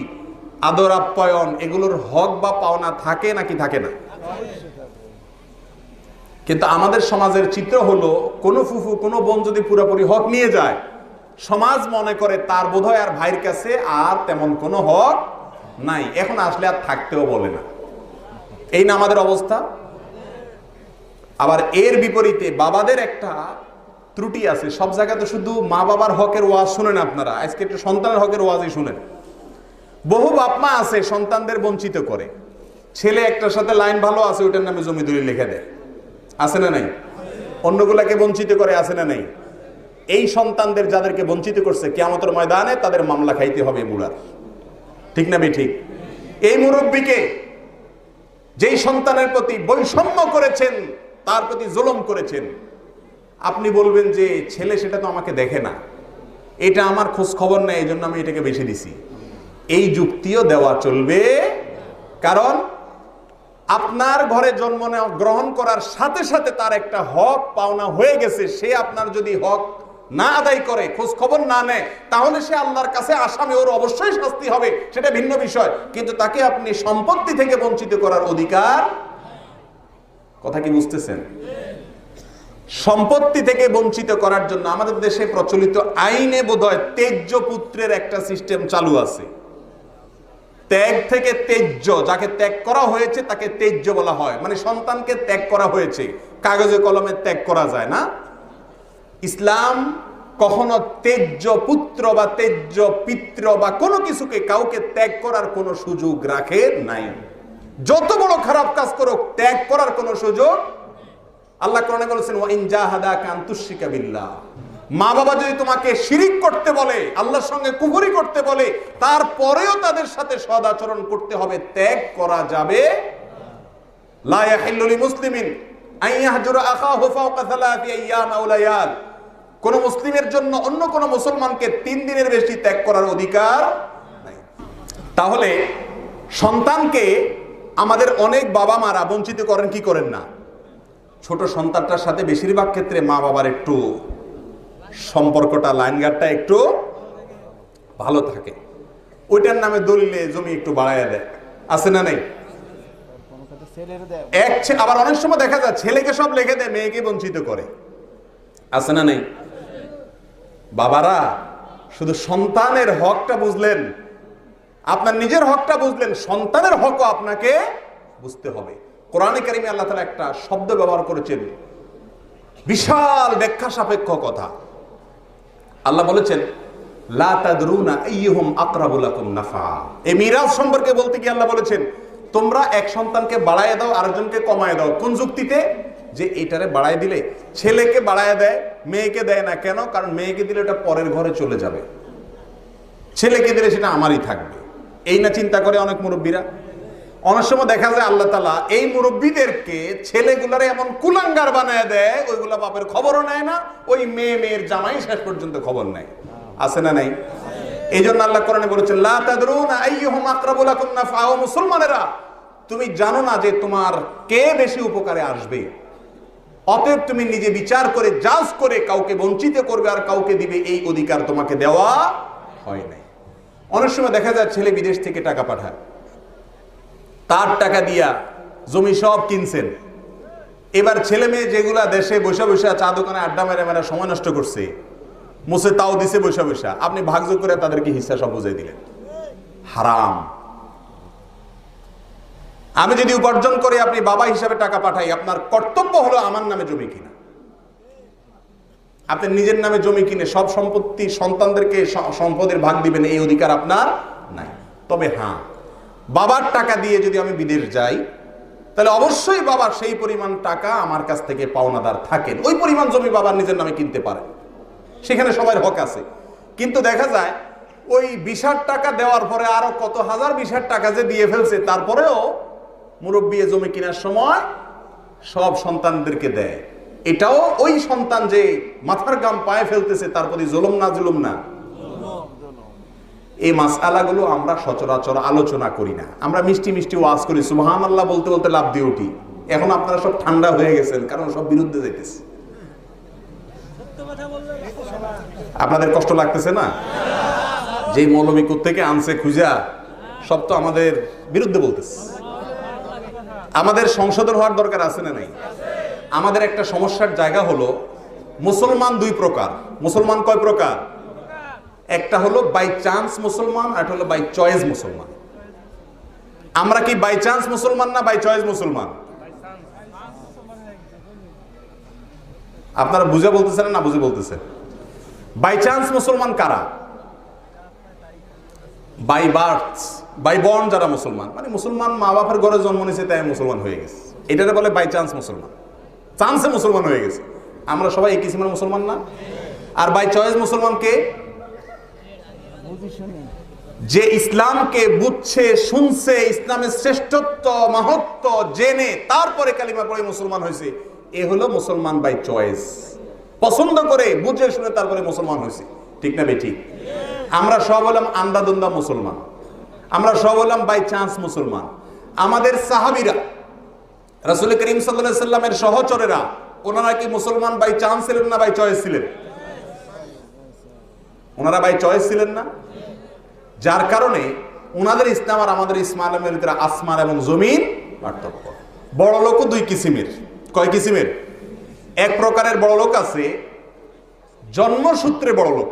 আদর আপ্যায়ন, এগুলোর হক বা পাওনা থাকে নাকি থাকে না? কিন্তু আমাদের সমাজের চিত্র হলো, কোন ফুফু কোন বোন যদি পুরোপুরি হক নিয়ে যায়, সমাজ মনে করে তার বোধহয় আর ভাইয়ের কাছে আর তেমন কোনো হক নাই, এখন আসলে আর থাকতেও বলে না। এই না আমাদের অবস্থা? আবার এর বিপরীতে বাবাদের একটা ত্রুটি আছে, সব জায়গাতে শুধু মা বাবার হকের ওয়াজ শুনেন আপনারা, আজকে একটু সন্তানের হকের ওয়াজই শুনেন। বহু বাপ মা আছে সন্তানদের বঞ্চিত করে, ছেলে একটার সাথে লাইন ভালো আছে, ওইটার নামে জমি দলিল লিখে দেয়, আছে না নাই? অন্যগুলাকে বঞ্চিত করে, আছে না নাই? এই সন্তানদের যাদেরকে বঞ্চিত করছে, কিয়ামতের ময়দানে তাদের মামলা খাইতে হবে বুড়ার, ঠিক না ঠিক? এই মুরব্বীকে যেই সন্তানের প্রতি বৈষম্য করেছেন, তার প্রতি জুলুম করেছেন, আপনি বলবেন যে ছেলে সেটা তো আমাকে দেখে না, এটা আমার খোঁজ খবর নেই, এই জন্য আমি এটাকে বেশি দিছি। এই যুক্তিও দেওয়া চলবে, কারণ আপনার ঘরে জন্ম নেওয়া গ্রহণ করার সাথে সাথে তার একটা হক পাওনা হয়ে গেছে, সে আপনার যদি হক না আদায় করে, খোঁজ খবর না নেয়, তাহলে সে আল্লাহর কাছে আসামি, ওর অবশ্যই শাস্তি হবে, সেটা ভিন্ন বিষয়। কিন্তু তাকে আপনি সম্পত্তি থেকে বঞ্চিত করার অধিকার, কথা কি বুঝতেছেন? সম্পত্তি থেকে বঞ্চিত করার জন্য আমাদের দেশে প্রচলিত আইনে বোধহয় তেজ্য পুত্রের একটা সিস্টেম চালু আছে। ত্যাগ থেকে তেজ্য, যাকে ত্যাগ করা হয়েছে তাকে তেজ্য বলা হয়, মানে সন্তানকে ত্যাগ করা হয়েছে, কাগজে কলমে ত্যাগ করা যায় না। ইসলাম কখনো তেজ্য পুত্র বা তেজ্য পিত্র বা কোনো কিছুকে কাউকে ত্যাগ করার কোনো সুযোগ রাখে নাই। যত বড় খারাপ কাজ করুক, ত্যাগ করার কোনো সুযোগ। আল্লাহ কোরআনে বলেছেন, ওয়া ইন জাহাদাকা আন তুশরিকা বিল্লাহ, মা বাবা যদি তোমাকে শিরিক করতে বলে, আল্লাহর সঙ্গে কুফরি করতে বলে, তারপরেও তাদের সাথে সদাচরণ করতে হবে, ত্যাগ করা যাবে। লা ইয়াহিল্লু লিমুসলিমিন আন ইয়াহজুরা আখাহু ফাওকা সালাসি আইয়াম আও লায়াল, কোন মুসলিমের জন্য অন্য কোন মুসলমানকে 3 দিনের বেশি ত্যাগ করার অধিকার নাই। তাহলে সন্তানকে আমাদের অনেক বাবা মারা বঞ্চিত করেন কি করেন না? ছোট সন্তানটার সাথে বেশিরভাগ ক্ষেত্রে মা বাবার একটু সম্পর্কটা, লাইনগাটটা একটু ভালো থাকে, ওইটার নামে দলিলে জমি একটু বাড়াইয়া দেয়, আছে না নাই? আবার অনেক সময় দেখা যায় ছেলেকে সব লিখে দেয়, মেয়েকে বঞ্চিত করে, আছে না নাই? বাবারা শুধু সন্তানের হকটা বুঝলেন, আপনার নিজের হকটা বুঝলেন, সন্তানের হকও আপনাকে বুঝতে হবে। কোরআনে কারিমে আল্লাহ তাআলা একটা শব্দ ব্যবহার করেছেন, বিশাল ব্যাখ্যা সাপেক্ষ কথা। আল্লাহ বলেছেন, লা তাদরুনা আইয়ুহুম আকরাবু লাকুম নাফা। এই মিরাজ সম্পর্কে বলতে কি আল্লাহ বলেছেন, তোমরা এক সন্তানকে বাড়ায় দাও, আরেকজনকে কমায় দাও। কোন যুক্তিতে? যে এইটারে বাড়ায় দিলে ছেলেকে বাড়ায় দেয়, মেয়েকে দেয় না। কেন? কারণ মেয়েকে দিলে এটা পরের ঘরে চলে যাবে, ছেলেকে দিলে সেটা আমারই থাকবে। এই না চিন্তা করে অনেক মুরব্বীরা। অনেক সময় দেখা যায় আল্লাহ তাআলা এই মুরব্বীদেরকে ছেলেগুলারে এমন কুলাঙ্গার বানায় দেয়, ওইগুলা বাপের খবরও নেয় না, ওই মেয়ের জামাই শেষ পর্যন্ত খবর নেয়। আছে না নাই? এই জন্য আল্লাহ কোরআনে বলেছেন, লা তাদরুনা আইয়ুহুম আকরাবু লাকুম নাফা। ও মুসলমানেরা, তুমি জানো না যে তোমার কে বেশি উপকারে আসবে। অতএব তুমি নিজে বিচার করে, জাজ করে কাউকে বঞ্চিত করবে আর কাউকে দিবে, এই অধিকার তোমাকে দেওয়া হয় নাই। অনেক সময় দেখা যায় ছেলে বিদেশ থেকে টাকা পাঠায়, তার টাকা দিয়া জমি সব কিনছেন। এবার ছেলে মেয়ে যেগুলা দেশে বসে বসে চা দোকানে আড্ডা মেরে মেরে সময় নষ্ট করছে, মুছে তাও দিছে বসে বসে, আপনি ভাগযোগ করে তাদেরকে হিস্সা সব বুঝাই দিলেন। হারাম। আমি যদি উপার্জন করে আপনি বাবা হিসাবে টাকা পাঠাই, আপনার কর্তব্য হলো আমার নামে জমি কিনা। আপনি নিজের নামে জমি কিনে সব সম্পত্তি সন্তানদেরকে সম্পদের ভাগ দিবেন, এই অধিকার আপনার নাই। তবে হ্যাঁ, বাবার টাকা দিয়ে যদি আমি বিদেশ যাই, তাহলে অবশ্যই বাবার সেই পরিমাণ টাকা আমার কাছ থেকে পাওনাদার থাকেন। ওই পরিমাণ জমি বাবার নিজের নামে কিনতে পারে, সেখানে সবার হক আছে। কিন্তু দেখা যায় ওই 20,000 টাকা দেওয়ার পরে আরো কত হাজার 20,000 টাকা যে দিয়ে ফেলছে, তারপরেও মুরব্বী জমি কেনার সময় সব সন্তানদেরকে দেয়। এটাও ওই সন্তান যে মাথার গাম পায়ে ফেলতেছে, তার প্রতি জুলুম না? জুলুম না? এই মাসআলাগুলো আমরা সচরাচর আলোচনা করি না। আমরা মিষ্টি মিষ্টি ওয়াজ করি, সুবহানাল্লাহ বলতে বলতে লাভ দিয়ে উঠি। এখন আপনারা সব ঠান্ডা হয়ে গেছেন, কারণ সব বিরুদ্ধে যাইতেছে। আপনাদের কষ্ট লাগতেছে না? যে মৌলবী থেকে আনছে খুঁজা, সব তো আমাদের বিরুদ্ধে বলতেছে। আমাদের সংশোধন হওয়ার দরকার আছে না নাই? আমাদের একটা সমস্যার জায়গা হলো, মুসলমান দুই প্রকার। মুসলমান কয় প্রকার? একটা হলো বাই চান্স মুসলমান, আর একটা হলো বাই চয়েস মুসলমান। আমরা কি বাই চান্স মুসলমান না বাই চয়েস মুসলমান? আপনারা বুঝে বলতেছেন না বুঝে বলতেছেন? বাই চান্স মুসলমান কারা? বাই বার্থ, বাই বর্ন যারা মুসলমান, মানে মুসলমান মা বাপের ঘরে জন্ম নিয়েছে তাই মুসলমান হয়ে গেছে, এটাকে বলে বাই চান্স মুসলমান। চান্সে মুসলমান হয়ে গেছে। আমরা সবাই এই কিসিমের মুসলমান না? আর বাই চয়েস মুসলমান কে? যে ইসলামকে বুঝছে, শুনছে, ইসলামের শ্রেষ্ঠত্ব মাহাত্ম্য জেনে তারপরে কালিমা পড়ে মুসলমান হয়েছে, এ হলো মুসলমান বাই চয়েস। পছন্দ করে বুঝে শুনে তারপরে মুসলমান হয়েছে। ঠিক না বেঠিক? আমরা সব হলাম আন্দাদুন্দা মুসলমান, আমরা সব হলাম বাই চান্স মুসলমান। আমাদের সাহাবীরা, রাসূল করিম সাল্লাল্লাহু আলাইহি সাল্লামের সহচরেরা, ওনারা কি মুসলমান বাই চান্স ছিলেন না বাই চয়েস ছিলেন? ওনারা বাই চয়েস ছিলেন না? যার কারণে ওনাদের ইসলাম আর আমাদের ইসলামের ভিতরে আসমান এবং জমিন পার্থক্য। বড় লোকও দুই কিসিমের। কয় কিসিমের? এক প্রকারের বড় লোক আছে জন্মসূত্রে বড় লোক,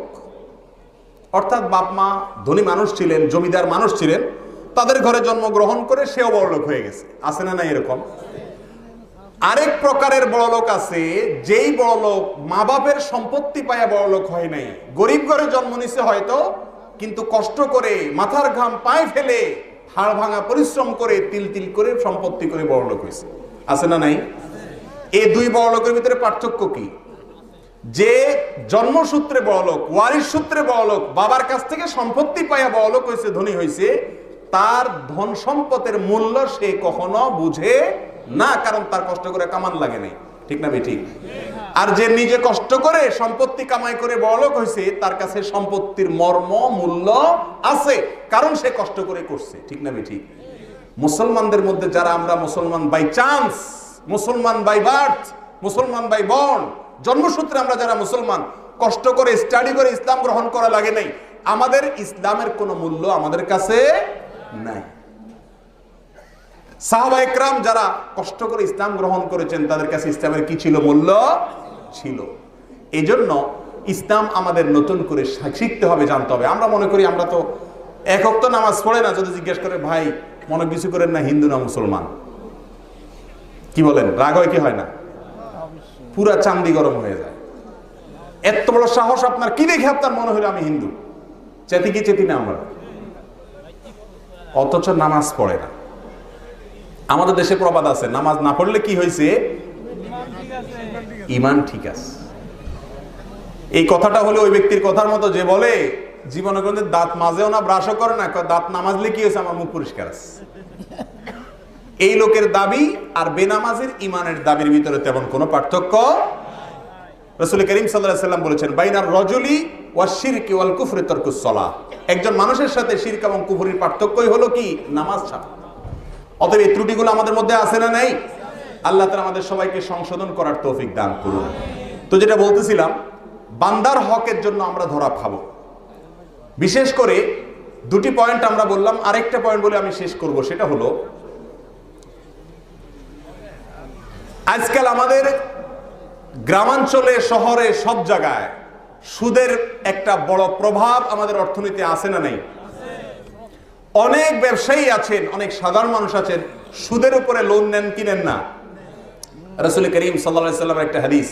অর্থাৎ বাপ মা ধনী মানুষ ছিলেন, জমিদার মানুষ ছিলেন, তাদের ঘরে জন্মগ্রহণ করে সেও বড় লোক হয়ে গেছে। আছে না নাই এরকম? আরেক প্রকারের বড় লোক আছে, যেই বড় লোক মা বাপের সম্পত্তি পায়া বড় লোক হয় নাই, গরিব ঘরে জন্ম নিছে হয়তো, কিন্তু কষ্ট করে মাথার ঘাম পায়ে ফেলে হাড় ভাঙা পরিশ্রম করে তিল তিল করে সম্পত্তি করে বড় লোক হয়েছে। আছে না নাই? এই দুই বড় লোকের ভিতরে পার্থক্য কি? যে জন্মসূত্রে বড় লোক, ওয়ারিশ সূত্রে বড় লোক, বাবার কাছ থেকে সম্পত্তি পাইয়া বড় লোক হয়েছে, ধনী হয়েছে, তার ধন সম্পদের মূল্য সে কখনো বুঝে না, কারণ তার কষ্ট করে কামান লাগে নাই। ঠিক না বেঠিক? আর যে নিজে কষ্ট করে সম্পত্তি কামাই করে বড়লোক হয়েছে, তার কাছে সম্পত্তির মর্ম মূল্য আছে, কারণ সে কষ্ট করে করছে। ঠিক না বেঠিক? মুসলমানদের মধ্যে যারা আমরা মুসলমান বাই চান্স, মুসলমান বাই বার্থ, মুসলমান বাই বর্ন, জন্মসূত্রে আমরা যারা মুসলমান, কষ্ট করে স্টাডি করে ইসলাম গ্রহণ করা লাগে নাই, আমাদের ইসলামের কোনো মূল্য আমাদের কাছে নাই। সাহাবা একরাম যারা কষ্ট করে ইসলাম গ্রহণ করেছেন, তাদের কাছে ইসলামের কি ছিল? মূল্য ছিল। এই জন্য ইসলাম আমাদের নতুন করে শিখতে হবে, জানতে হবে। আমরা মনে করি আমরা তো এক ওয়াক্ত নামাজ পড়ে না, যদি জিজ্ঞেস করে ভাই মনে কিছু করেন না, হিন্দু না মুসলমান, কি বলেন? রাগ হয় কি হয় না? পুরা চান্দি গরম হয়ে যায়। এত বড় সাহস আপনার, কি দেখে আপনার মনে হলো আমি হিন্দু? চেতি কি চেতি না আমরা, অথচ নামাজ পড়ে না। আমাদের দেশে প্রবাদ আছে, নামাজ না পড়লে কি হয়েছে, ইমান ঠিক আছে। এই কথাটা হলো ওই ব্যক্তির কথার মতো যে বলে জীবনে কোনদিন দাঁত মাজেও না, ব্রাশও করে না, দাঁত না মাজলে কি হয়েছে, আমার মুখ পরিষ্কার আছে। এই লোকের দাবি আর বেনামাজির ইমানের দাবির ভিতরে তেমন কোনো পার্থক্য। রাসূল করিম সাল্লাল্লাহু আলাইহি ওয়াসাল্লাম বলেছেন, বাইনার রজুলি ওয়া শিরকি ওয়াল কুফরি তারকুস সালাহ। একজন মানুষের সাথে শিরক এবং কুফরির পার্থক্যই হলো কি, নামাজ ছাড়া। অতএব এই ত্রুটিগুলো আমাদের মধ্যে আছে না নাই? আল্লাহ তাআলা আমাদের সবাইকে সংশোধন করার তৌফিক দান করুন। তো যেটা বলতেছিলাম, বান্দার হকের জন্য আমরা ধরা খাবো। বিশেষ করে দুটি পয়েন্ট আমরা বললাম, আরেকটা পয়েন্ট বলে আমি শেষ করব, সেটা হলো আজকাল আমাদের গ্রামাঞ্চলে, শহরে, সব জায়গায় সুদের একটা বড় প্রভাব আমাদের অর্থনীতি আছে না নাই? অনেক ব্যবসায়ী আছেন, অনেক সাধারণ মানুষ আছেন, সুদের উপরে লোন নেন, কিনেন না। রাসূল করিম সাল্লাল্লাহু আলাইহি ওয়াসাল্লামের একটা হাদিস,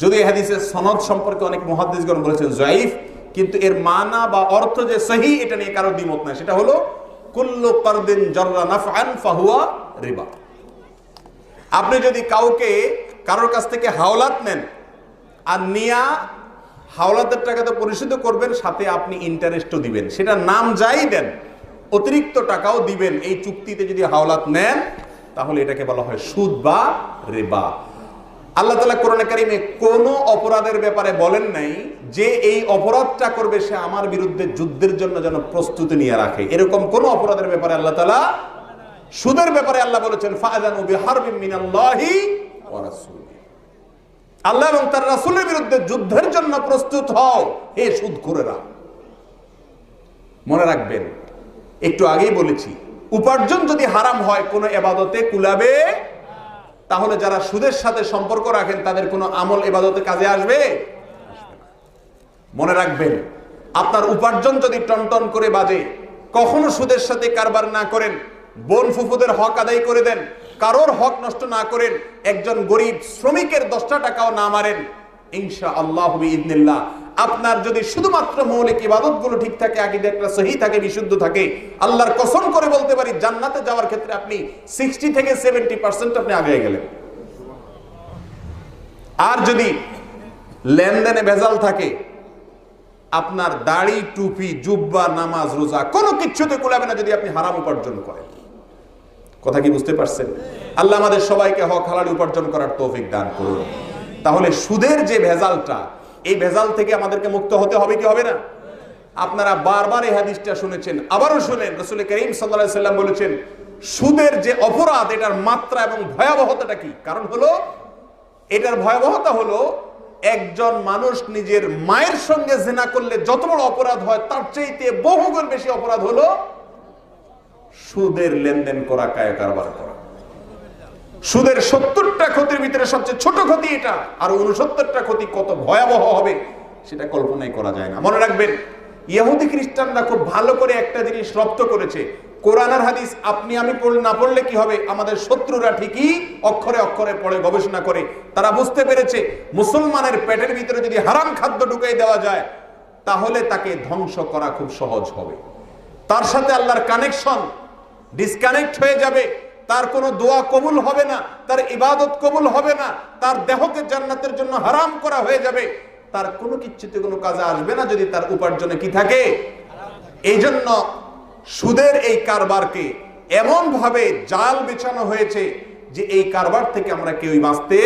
যদি এই হাদিসের সনদ সম্পর্কে অনেক মুহাদ্দিসগণ বলেছেন যায়িফ, কিন্তু এর মানা বা অর্থ যে সহিহ এটা নিয়ে কারো দ্বিমত নাই। সেটা হলো কুল্লু কারদিন জাররা নাফআন ফাহুয়া রিবা। আপনি যদি কারোর কাছ থেকে হাওলাত নেন আর নিয়া হাওলাতের টাকা তো পরিশোধ করবেন, সাথে আপনি ইন্টারেস্টও দিবেন, সেটা নাম যাই দেন, অতিরিক্ত টাকাও দিবেন, এই চুক্তিতে যদি হাওলাত নেন তাহলে এটাকে বলা হয় সুদ বা রিবা। আল্লাহ তাআলা কোরআনে কারিমে কোনো অপরাধের ব্যাপারে বলেন নাই যে এই অপরাধটা করবে সে আমার বিরুদ্ধে যুদ্ধের জন্য যেন প্রস্তুতি নিয়ে রাখে। এরকম কোন অপরাধের ব্যাপারে আল্লাহ তাআলা, সুদের ব্যাপারে আল্লাহ বলেছেন ফাআযানু বিহারবিন মিনাল্লাহি ওয়া রাসূলিহি, আল্লাহ এবং তার রাসূলের বিরুদ্ধে যুদ্ধের জন্য প্রস্তুত হও হে সুদখোরেরা। মনে রাখবেন, একটু আগেই বলেছি, উপার্জন যদি হারাম হয় কোন ইবাদতে কুলাবে, তাহলে যারা সুদের সাথে সম্পর্ক রাখেন তাদের কোনো আমল ইবাদতে কাজে আসবে? মনে রাখবেন, আপনার উপার্জন যদি টনটন করে বাজে, কখনো সুদের সাথে কারবার না করেন, বোন ফুফুদের হক আদায় করে দেন, কারোর হক নষ্ট না করেন, একজন গরিব শ্রমিকের 10টা টাকাও না মারেন, ইনশাআল্লাহ বিইذنিল্লাহ আপনার যদি শুধুমাত্র মৌলিক ইবাদতগুলো ঠিক থাকে, আকীদাটা সহিহ থাকে, বিশুদ্ধ থাকে, আল্লাহর কসম করে বলতে পারি জান্নাতে যাওয়ার ক্ষেত্রে আপনি 60 থেকে 70% আপনি আগে গেলেন। আর যদি লেনদেনে ভেজাল থাকে, আপনার দাড়ি, টুপি, জুব্বা, নামাজ, রোজা কোনো কিছুতে কুলাবে না যদি আপনি হারাম উপার্জন করেন। কথা কি বুঝতে পারছেন? আল্লাহ আমাদের সবাইকে হক হালাল উপার্জন করার তৌফিক দান করুন। তাহলে সুদের যে ভেজালটা, এই ভেজাল থেকে আমাদেরকে মুক্ত হতে হবে কি হবে না? আপনারা বারবার এই হাদিসটা শুনেছেন, আবারও শুনেন। রাসূল করিম সাল্লাল্লাহু আলাইহি ওয়াসাল্লাম বলেছেন সুদের যে অপরাধ, এটার মাত্রা এবং ভয়াবহতাটা কি? কারণ হলো, এটার ভয়াবহতা হলো একজন মানুষ নিজের মায়ের সঙ্গে জিনা করলে যত বড় অপরাধ হয়, তার চাইতে বহুগুণ বেশি অপরাধ হলো সুদের লেনদেন করা, কারবার করা। সুদের 70টা ক্ষতির ভিতরে সবচেয়ে ছোট ক্ষতি এটা, আর 69টা ক্ষতি কত ভয়াবহ হবে সেটা কল্পনাই করা যায় না। মনে রাখবেন, ইহুদি খ্রিস্টানরা খুব ভালো করে একটা জিনিস রপ্ত করেছে, কোরআন আর হাদিস আপনি আমি না পড়লে কি হবে, আমাদের শত্রুরা ঠিকই অক্ষরে অক্ষরে পড়ে, গবেষণা করে তারা বুঝতে পেরেছে মুসলমানের পেটের ভিতরে যদি হারাম খাদ্য ঢুকিয়ে দেওয়া যায় তাহলে তাকে ধ্বংস করা খুব সহজ হবে। তার সাথে আল্লাহর কানেকশন ডিসকানেক্ট হয়ে যাবে, তার কোনো দোয়া কবুল হবে না, তার ইবাদত কবুল হবে না, তার দেহকে জান্নাতের জন্য হারাম করা হয়ে যাবে, তার কোনো কিছুতে কোনো কাজে আসবে না যদি তার উপার্জনে কি থাকে। এই জন্য সুদের এই কারবারকে এমন ভাবে জাল বিছানো হয়েছে যে এই কারবার থেকে আমরা কেউই বাঁচতে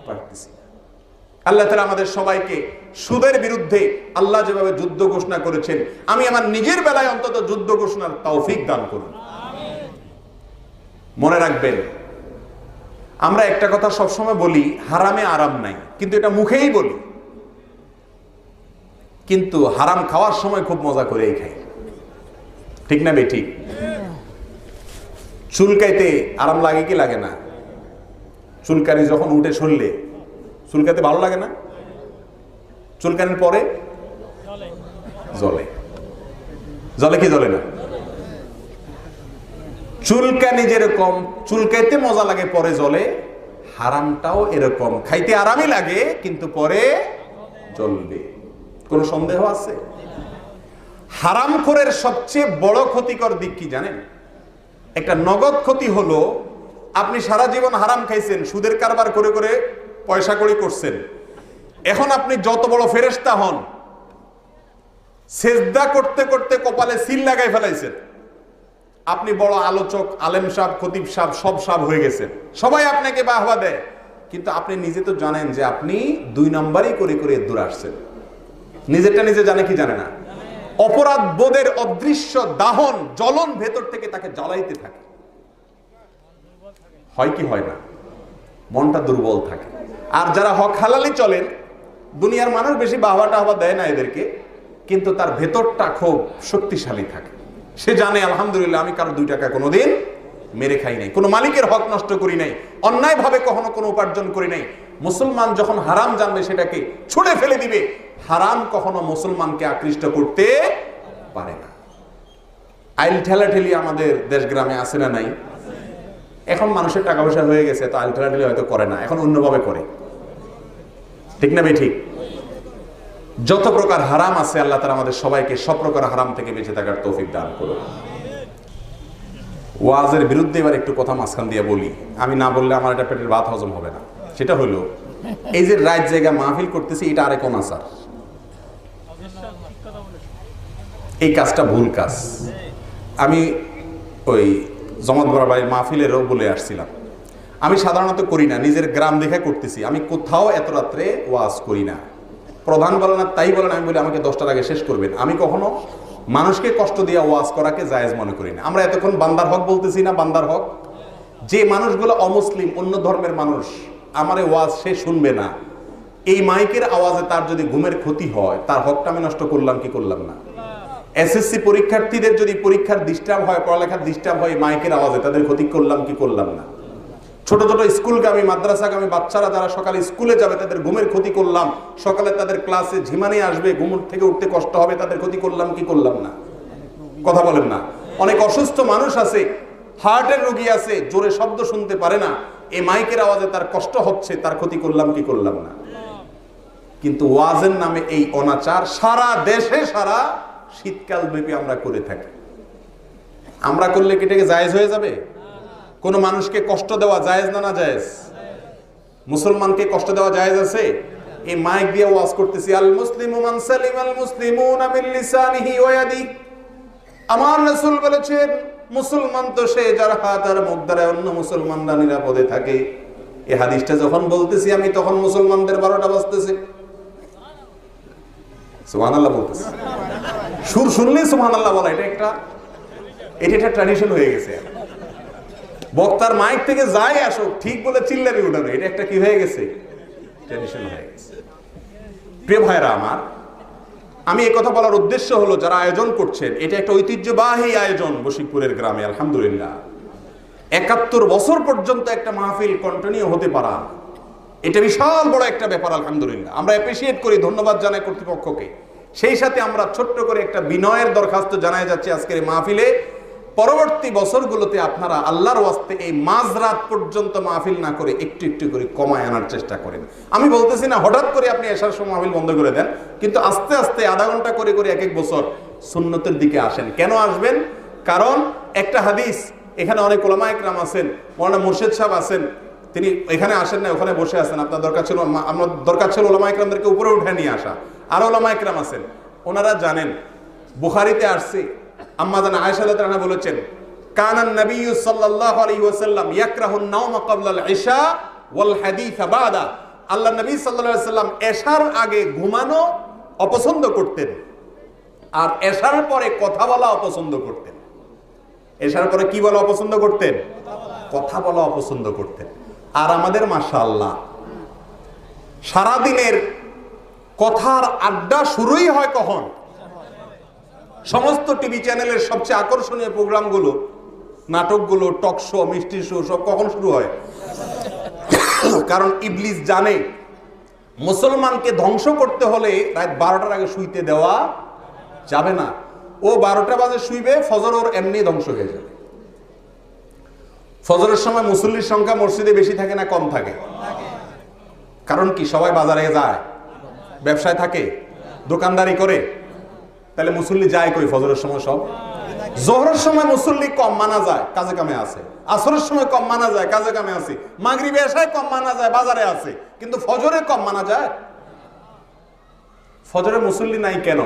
পারতেছি না। আল্লাহ তাআলা আমাদের সবাইকে সুদের বিরুদ্ধে আল্লাহ যেভাবে যুদ্ধ ঘোষণা করেছেন, আমি আমার নিজের বেলায় অন্তত যুদ্ধ ঘোষণার তৌফিক দান করুন। মনে রাখবেন, আমরা একটা কথা সবসময় বলি, হারামে আরাম নাই, কিন্তু এটা মুখেই বলি, কিন্তু হারাম খাওয়ার সময় খুব মজা করেই খাই, ঠিক না বেঠিক? চুলকাইতে আরাম লাগে কি লাগে না? চুলকানি যখন উঠে সরলে চুলকাতে ভালো লাগে না? চুলকানির পরে জ্বলে, জ্বলে কি জ্বলে না? চুলকানি যেরকম চুলকাইতে মজা লাগে পরে জ্বলে, হারামটাও এরকম, খাইতে আরামই লাগে কিন্তু পরে জ্বলবে। কোনো সন্দেহ আছে? হারামখোরের সবচেয়ে বড় ক্ষতিকর দিক কি জানেন? একটা নগদ ক্ষতি হলো আপনি সারা জীবন হারাম খাইছেন, সুদের কারবার করে করে পয়সা কড়ি করছেন। এখন আপনি যত বড় ফেরেশতা হন, সেজদা করতে করতে কপালে সিল লাগাই ফেলাইছেন, আপনি বড় আলোচক, আলেম সাহেব, খতিব সাহেব, সব সাহেব হয়ে গেছেন, সবাই আপনাকে বাহবা দেয়, কিন্তু আপনি নিজে তো জানেন যে আপনি 2 নাম্বারই করে করে দূরে আসছেন। নিজেরটা নিজে জানে কি জানে না? অপরাধ বোধের অদৃশ্য দাহন, জ্বলন ভেতর থেকে তাকে জ্বালাইতে থাকে। হয় কি হয় না? মনটা দুর্বল থাকে। আর যারা হক হালালি চলেন, দুনিয়ার মানুষ বেশি বাহবা টাহবা দেয় না এদেরকে, কিন্তু তার ভেতরটা খুব শক্তিশালী থাকে। সে জানে আলহামদুলিল্লাহ আমি কারো 2 টাকা কোনোদিন মেরে খাই নাই, কোনো মালিকের হক নষ্ট করি নাই, অন্যায় ভাবে কখনো কোনো উপার্জন করি নাই। মুসলমান যখন হারাম জানবে সেটাকে ছুঁড়ে ফেলে দিবে। হারাম কখনো মুসলমানকে আকৃষ্ট করতে পারে না। আইল ঠেলাঠেলি আমাদের দেশ গ্রামে আছে না নাই? এখন মানুষের টাকা পয়সা হয়ে গেছে, তো আইল ঠেলাঠেলি হয়তো করে না, এখন অন্যভাবে করে। ঠিক না ভাই? ঠিক। যত প্রকার হারাম আছে আল্লাহ তাআলা আমাদের সবাইকে সব প্রকার হারাম থেকে বেঁচে থাকার তৌফিক দান করুন। ওয়াজের বিরুদ্ধে এবার একটু কথা মাঝখান দিয়ে বলি, আমি না বললে আমার এটা পেটের ভাত হজম হবে না। সেটা হলো, এই যে রাত জায়গা মাহফিল করতেছি, এটা আরেক অনাচার। এই কাজটা ভুল কাজ। আমি ওই জমাত বড় বাড়ির মাহফিলেরও বলে আসছিলাম, আমি সাধারণত করি না, নিজের গ্রাম দেখে করতেছি। আমি কোথাও এত রাত্রে ওয়াজ করি না। প্রধান বলেন না তাই বলেন, আমি বলি আমাকে 10টার আগে শেষ করবেন। আমি কখনো মানুষকে কষ্ট দিয়ে ওয়াজ করাকে জায়েজ মনে করি না। আমরা এতক্ষণ বান্দার হক বলতেছি না? বান্দার হক। যে মানুষগুলো অমুসলিম, অন্য ধর্মের মানুষ, আমার ওয়াজ সে শুনবে না, এই মাইকের আওয়াজে তার যদি ঘুমের ক্ষতি হয়, তার হকটা আমি নষ্ট করলাম কি করলাম না? এসএসসি পরীক্ষার্থীদের যদি পরীক্ষার ডিস্টার্ব হয়, পড়ালেখার ডিস্টার্ব হয় মাইকের আওয়াজে, তাদের ক্ষতি করলাম কি করলাম না? ছোট ছোট স্কুলগামী, মাদ্রাসাগামী বাচ্চারা যারা সকালে স্কুলে যাবে, তাদের ঘুমের ক্ষতি করলাম। সকালে তাদের ক্লাসে ঝিমানি আসবে, ঘুম থেকে উঠতে কষ্ট হবে, তাদের ক্ষতি করলাম কি করলাম না? কথা বলেন না? অনেক অসুস্থ মানুষ আছে, হার্টের রোগী আছে, জোরে শব্দ শুনতে পারে না, এই মাইকের আওয়াজে তার কষ্ট হচ্ছে, তার ক্ষতি করলাম কি করলাম না? কিন্তু ওয়াজের নামে এই অনাচার সারা দেশে, সারা শীতকাল ব্যাপী আমরা করে থাকি। আমরা করলে কি এটাকে জায়েজ হয়ে যাবে? কোন মানুষকে কষ্ট দেওয়া জায়েজ না? না জায়েজ? মুসলমানকে কষ্ট দেওয়া জায়েজ আছে? এই মাইক দিয়ে ওয়াজ করতেছি, আল মুসলিমু মান সালিমাল মুসলিমুনা মিন লিসানিহি ওয়া ইয়াদিহি। আমার রাসূল বলেছেন, মুসলমান তো সে যার হাত আর মুখ দ্বারা অন্য মুসলমানরা নিরাপদে থাকে। এই হাদিসটা যখন বলতেছি আমি, তখন মুসলমানদের 12টা বাজতেছে। সুবহানাল্লাহ বলতেছে। সুর শুনলেই সুবহানাল্লাহ বলা, এটা একটা ট্র্যাডিশন হয়ে গেছে। বক্তার মাইক থেকে যাই আসুক, ঠিক বলে চিল্লাবি উঠানো, এটা একটা কি হয়ে গেছে? ট্র্যাডিশন হয়ে গেছে। প্রিয় ভাইরা আমার, আমি এই কথা বলার উদ্দেশ্য হলো, যারা আয়োজন করছেন, এটা একটা ঐতিহ্যবাহী আয়োজন বশিকপুরের গ্রামে। আলহামদুলিল্লাহ 71 বছর পর্যন্ত একটা মাহফিল কন্টিনিউ হতে পারা, এটা বিশাল বড় একটা ব্যাপার। আলহামদুলিল্লাহ আমরা অ্যাপ্রিসিয়েট করি, ধন্যবাদ জানাই কর্তৃপক্ষকে। সেই সাথে আমরা ছোট্ট করে একটা বিনয়ের দরখাস্ত জানাই যাচ্ছে আজকের এই মাহফিলে, পরবর্তী বছরগুলোতে আপনারা আল্লাহর ওয়াস্তে এই মাঝরাত পর্যন্ত মাহফিল না করে একটু একটু করে কমায় আনার চেষ্টা করেন। আমি বলতেছি না হঠাৎ করে আপনি এশার সময় মাহফিল বন্ধ করে দেন, কিন্তু আস্তে আস্তে আধা ঘন্টা করে করে এক এক বছর সুন্নতের দিকে আসেন। কেন আসবেন? কারণ একটা হাদিস, এখানে অনেক ওলামা একরাম আছেন, মৌলানা মুর্শিদ সাহেব আছেন, তিনি এখানে আসেন না, ওখানে বসে আছেন। আপনার দরকার ছিল ওলামা একরামদেরকে উপরে উঠে নিয়ে আসা। আর ওলামা একরাম আছেন, ওনারা জানেন। বুখারীতে আসছে, আম্মা জান আয়েশা রাদিয়াল্লাহু আনহা বলেছেন, কানান নবী সাল্লাল্লাহু আলাইহি ওয়াসাল্লাম ইয়াকরাহুন নাওমা ক্বাবলাল ইশা ওয়াল হাদিস বাদা। আল্লাহ নবী সাল্লাল্লাহু আলাইহি ওয়াসাল্লাম এশার আগে ঘুমানো অপছন্দ করতেন, আর এশার পরে কথা বলা অপছন্দ করতেন। এশার পরে কি বলা অপছন্দ করতেন? কথা বলা অপছন্দ করতেন। আর আমাদের মাশাআল্লাহ সারা দিনের কথার আড্ডা শুরুই হয় কখন? সমস্ত টিভি চ্যানেলের সবচেয়ে আকর্ষণীয় প্রোগ্রামগুলো, নাটকগুলো, টক শো, মিষ্টি শো, সব কখন শুরু হয়? কারণ ইবলিস জানে মুসলমানকে ধ্বংস করতে হলে রাত 12টার আগে শুইতে দেওয়া যাবে না। ও 12টা বাজে শুইবে, ফজর ওর এমনি ধ্বংস হয়ে যাবে। ফজরের সময় মুসল্লির সংখ্যা মসজিদে বেশি থাকে না কম থাকে? কারণ কি? সবাই বাজারে যায়, ব্যবসায় থাকে, দোকানদারি করে। তাহলে মুসল্লি যায় কই ফজরের সময়? সব জোহরের সময় মুসল্লি কম মানা যায়, কাজে কামে আছে। আসরের সময় কম মানা যায়, কাজে কামে আছে। মাগরিবে এশায় কম মানা যায়, বাজারে আছে। কিন্তু ফজরে কম মানা যায়? ফজরে মুসল্লি নাই কেন?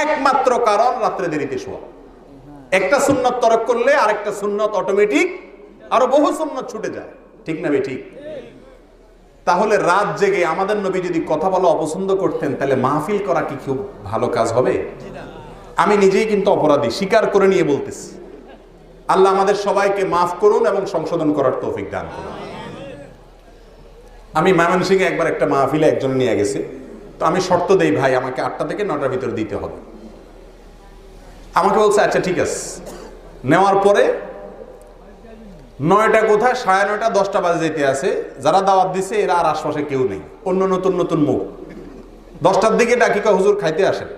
একমাত্র কারণ রাত্রে দেরিতে শোয়া। একটা সুন্নত তরক করলে আরেকটা সুন্নত অটোমেটিক আরো বহু সুন্নত ছুটে যায়। ঠিক না বে ঠিক? তাহলে রাত জেগে আমাদের নবী যদি কথা বলা অপছন্দ করতেন, তাহলে মাহফিল করা কি খুব ভালো কাজ হবে? আমি নিজেই কিন্তু অপরাধী, স্বীকার করে নিয়ে বলতেছি। আল্লাহ আমাদের সবাইকে মাফ করুন এবং সংশোধন করার তৌফিক দান করুন। আমি ময়মনসিংহে একবার একটা মাহফিলে একজন নিয়ে গেছে, তো আমি শর্ত দেই, ভাই আমাকে 8টা থেকে 9টার ভিতরে দিতে হবে। আমাকে বলছে আচ্ছা ঠিক আছে। নেওয়ার পরে 9টা কোথায়, 9:30, 10টা বাজে যেতে আছে। যারা দাওয়াত দিছে এরা আর আশপাশে কেউ নেই, অন্য নতুন নতুন মুখ। 10টার দিকে ডাকি, হুজুর খাইতে আসেন।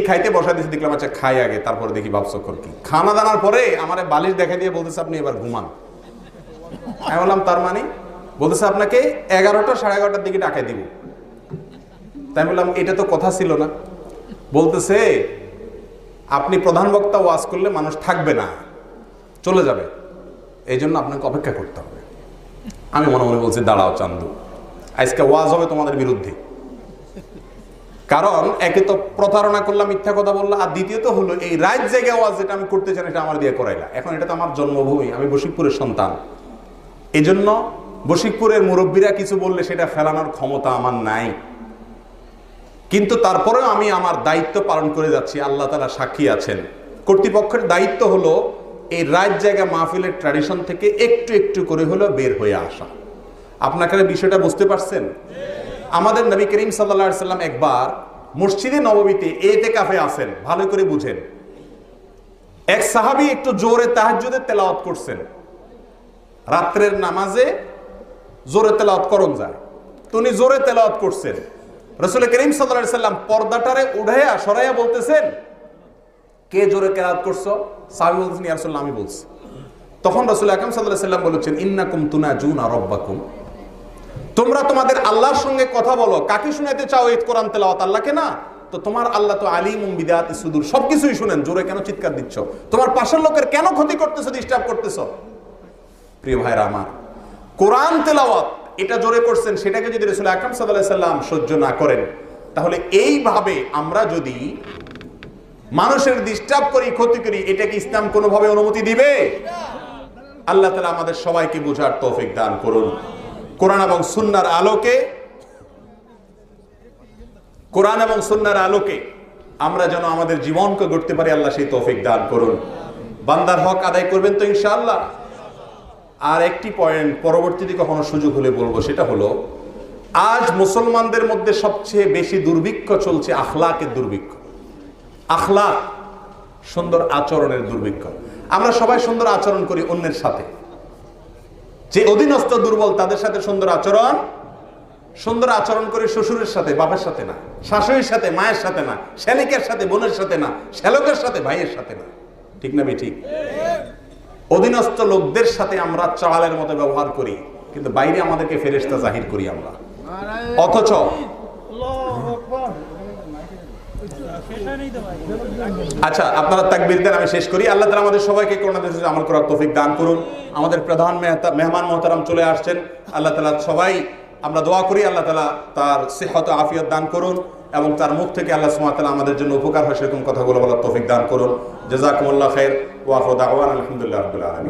খাইতে বসা দিয়েছে, দেখলাম আচ্ছা খাই আগে, তারপরে দেখি ভাবচক্কর কি। খানা দানার পরে আমার বালিশ দেখা দিয়ে বলতেছে আপনি এবার ঘুমান। আমি বললাম তার মানে? বলতেছে আপনাকে 11টা 11:30টার দিকে ডাকে দিব। তাই বললাম এটা তো কথা ছিল না। বলতেছে আপনি প্রধান বক্তা ওয়াজ করলে মানুষ থাকবে না, চলে যাবে, এই জন্য আপনাকে অপেক্ষা করতে হবে। আমি মনে মনে বলছি দাঁড়াও চান্দু, আজকে ওয়াজ হবে তোমাদের বিরুদ্ধে। কারণ একে তো প্রতারণা করলাম, মিথ্যা কথা বললাম, আর দ্বিতীয়ত হলো এই রাত জেগে ওয়াজ যেটা আমি করতে চাই এটা আমার দিয়ে করাইলা। এখন এটা তো আমার জন্মভূমি, আমি বশিকপুরের সন্তান। এই জন্য বশিকপুরের মুরব্বীরা কিছু বললে সেটা ফেলানোর ক্ষমতা আমার নাই। কিন্তু তারপরেও আমি আমার দায়িত্ব পালন করে যাচ্ছি, আল্লাহ তাআলা সাক্ষী আছেন। কর্তৃপক্ষের দায়িত্ব হলো এই রাত জায়গা মাহফিলের ট্র্যাডিশন থেকে একটু একটু করে হলো বের হয়ে আসা। আপনাকে বিষয়টা বুঝতে পারছেন? আমাদের নবী করিম সাল্লাল্লাহু আলাইহি সাল্লাম একবার মসজিদে নববীতে ইতিকাফে আছেন, ভালো করে বুঝেন। এক সাহাবী একটু জোরে তাহাজ্জুদের তেলাওয়াত করছেন। রাত্রের নামাজে জোরে তেলাওয়াত করন যায়, তো উনি জোরে তেলাওয়াত করছেন। রাসূল করিম সাল্লাল্লাহু আলাইহি সাল্লাম পর্দাটারে উঠাইয়া সরাইয়া বলতেছেন, কে জোরে তেলাওয়াত করছো? সাহাবী বলছেন ইয়া রাসূলুল্লাহ আমি বলছি। তখন রাসূল আকরাম সাল্লাল্লাহু আলাইহি সাল্লাম বলেছেন ইন্নাকুম তুনাজুনা রাব্বাকুম, তোমরা তোমাদের আল্লাহর সঙ্গে কথা বলো। কাকে শুনাইতে চাও এই কোরআন তেলাওয়াত? আল্লাহকে না? তো তোমার আল্লাহ তো আলিমুম বিদাতি সুদূর, সবকিছুই শুনেন। জোরে কেন চিৎকার দিচ্ছ? তোমার পাশের লোকের কেন ক্ষতি করতেছো, ডিস্টার্ব করতেছো? প্রিয় ভাইরা আমার, কোরআন তেলাওয়াত এটা জোরে করছেন, সেটাকে যদি রাসূল আকরাম সাল্লাল্লাহু আলাইহি সাল্লাম সহ্য না করেন, তাহলে এইভাবে আমরা যদি মানুষের ডিস্টার্ব করি, ক্ষতি করি, এটা কি ইসলাম কোনোভাবে অনুমতি দিবে? আল্লাহ তাআলা আমাদের সবাইকে বোঝার তৌফিক দান করুন। কোরআন এবং সুন্নাহর আলোকে আমরা যেন আমাদের জীবনকে গড়তে পারি, আল্লাহ সেই তৌফিক দান করুন। বান্দার হক আদায় করবেন তো ইনশাআল্লাহ। আর একটি পয়েন্ট পরবর্তীতে কখনো সুযোগ হলে বলবো, সেটা হলো আজ মুসলমানদের মধ্যে সবচেয়ে বেশি দুর্ভিক্ষ চলছে আখলাকের দুর্ভিক্ষ। আখলাক, সুন্দর আচরণের দুর্ভিক্ষ। আমরা সবাই সুন্দর আচরণ করি অন্যের সাথে, যে অধীনস্থ দুর্বল তাদের সাথে সুন্দর আচরণ করে শ্বশুরের সাথে, বাবার সাথে না, শাশুড়ির সাথে, মায়ের সাথে না, শ্যালিকের সাথে, বোনের সাথে না, শ্যালকের সাথে, ভাইয়ের সাথে না। ঠিক না ঠিক? অধীনস্থ লোকদের সাথে আমরা চালের মতো ব্যবহার করি, কিন্তু বাইরে আমাদেরকে ফেরেশতা জাহির করি আমরা। অথচ আচ্ছা আপনারা তাকবীর দেন, আমি শেষ করি। আল্লাহ তাআলা আমাদের সবাইকে করোনা দেশে আমল করার তৌফিক দান করুন। আমাদের প্রধান মেহমান মুহতারাম চলে আসছেন, আল্লাহ তাআলা সবাই আমরা দোয়া করি আল্লাহ তাআলা তার সিহত আফিয়ত দান করুন এবং তার মুখ থেকে আল্লাহ সুবহানাহু ওয়া তাআলা আমাদের জন্য উপকার হয় সেরকম কথাগুলো বলার তৌফিক দান করুন। জাযাকুমুল্লাহ খাইর ওয়া আখিরু দাওয়ানা আলহামদুলিল্লাহি রাব্বিল আলামিন।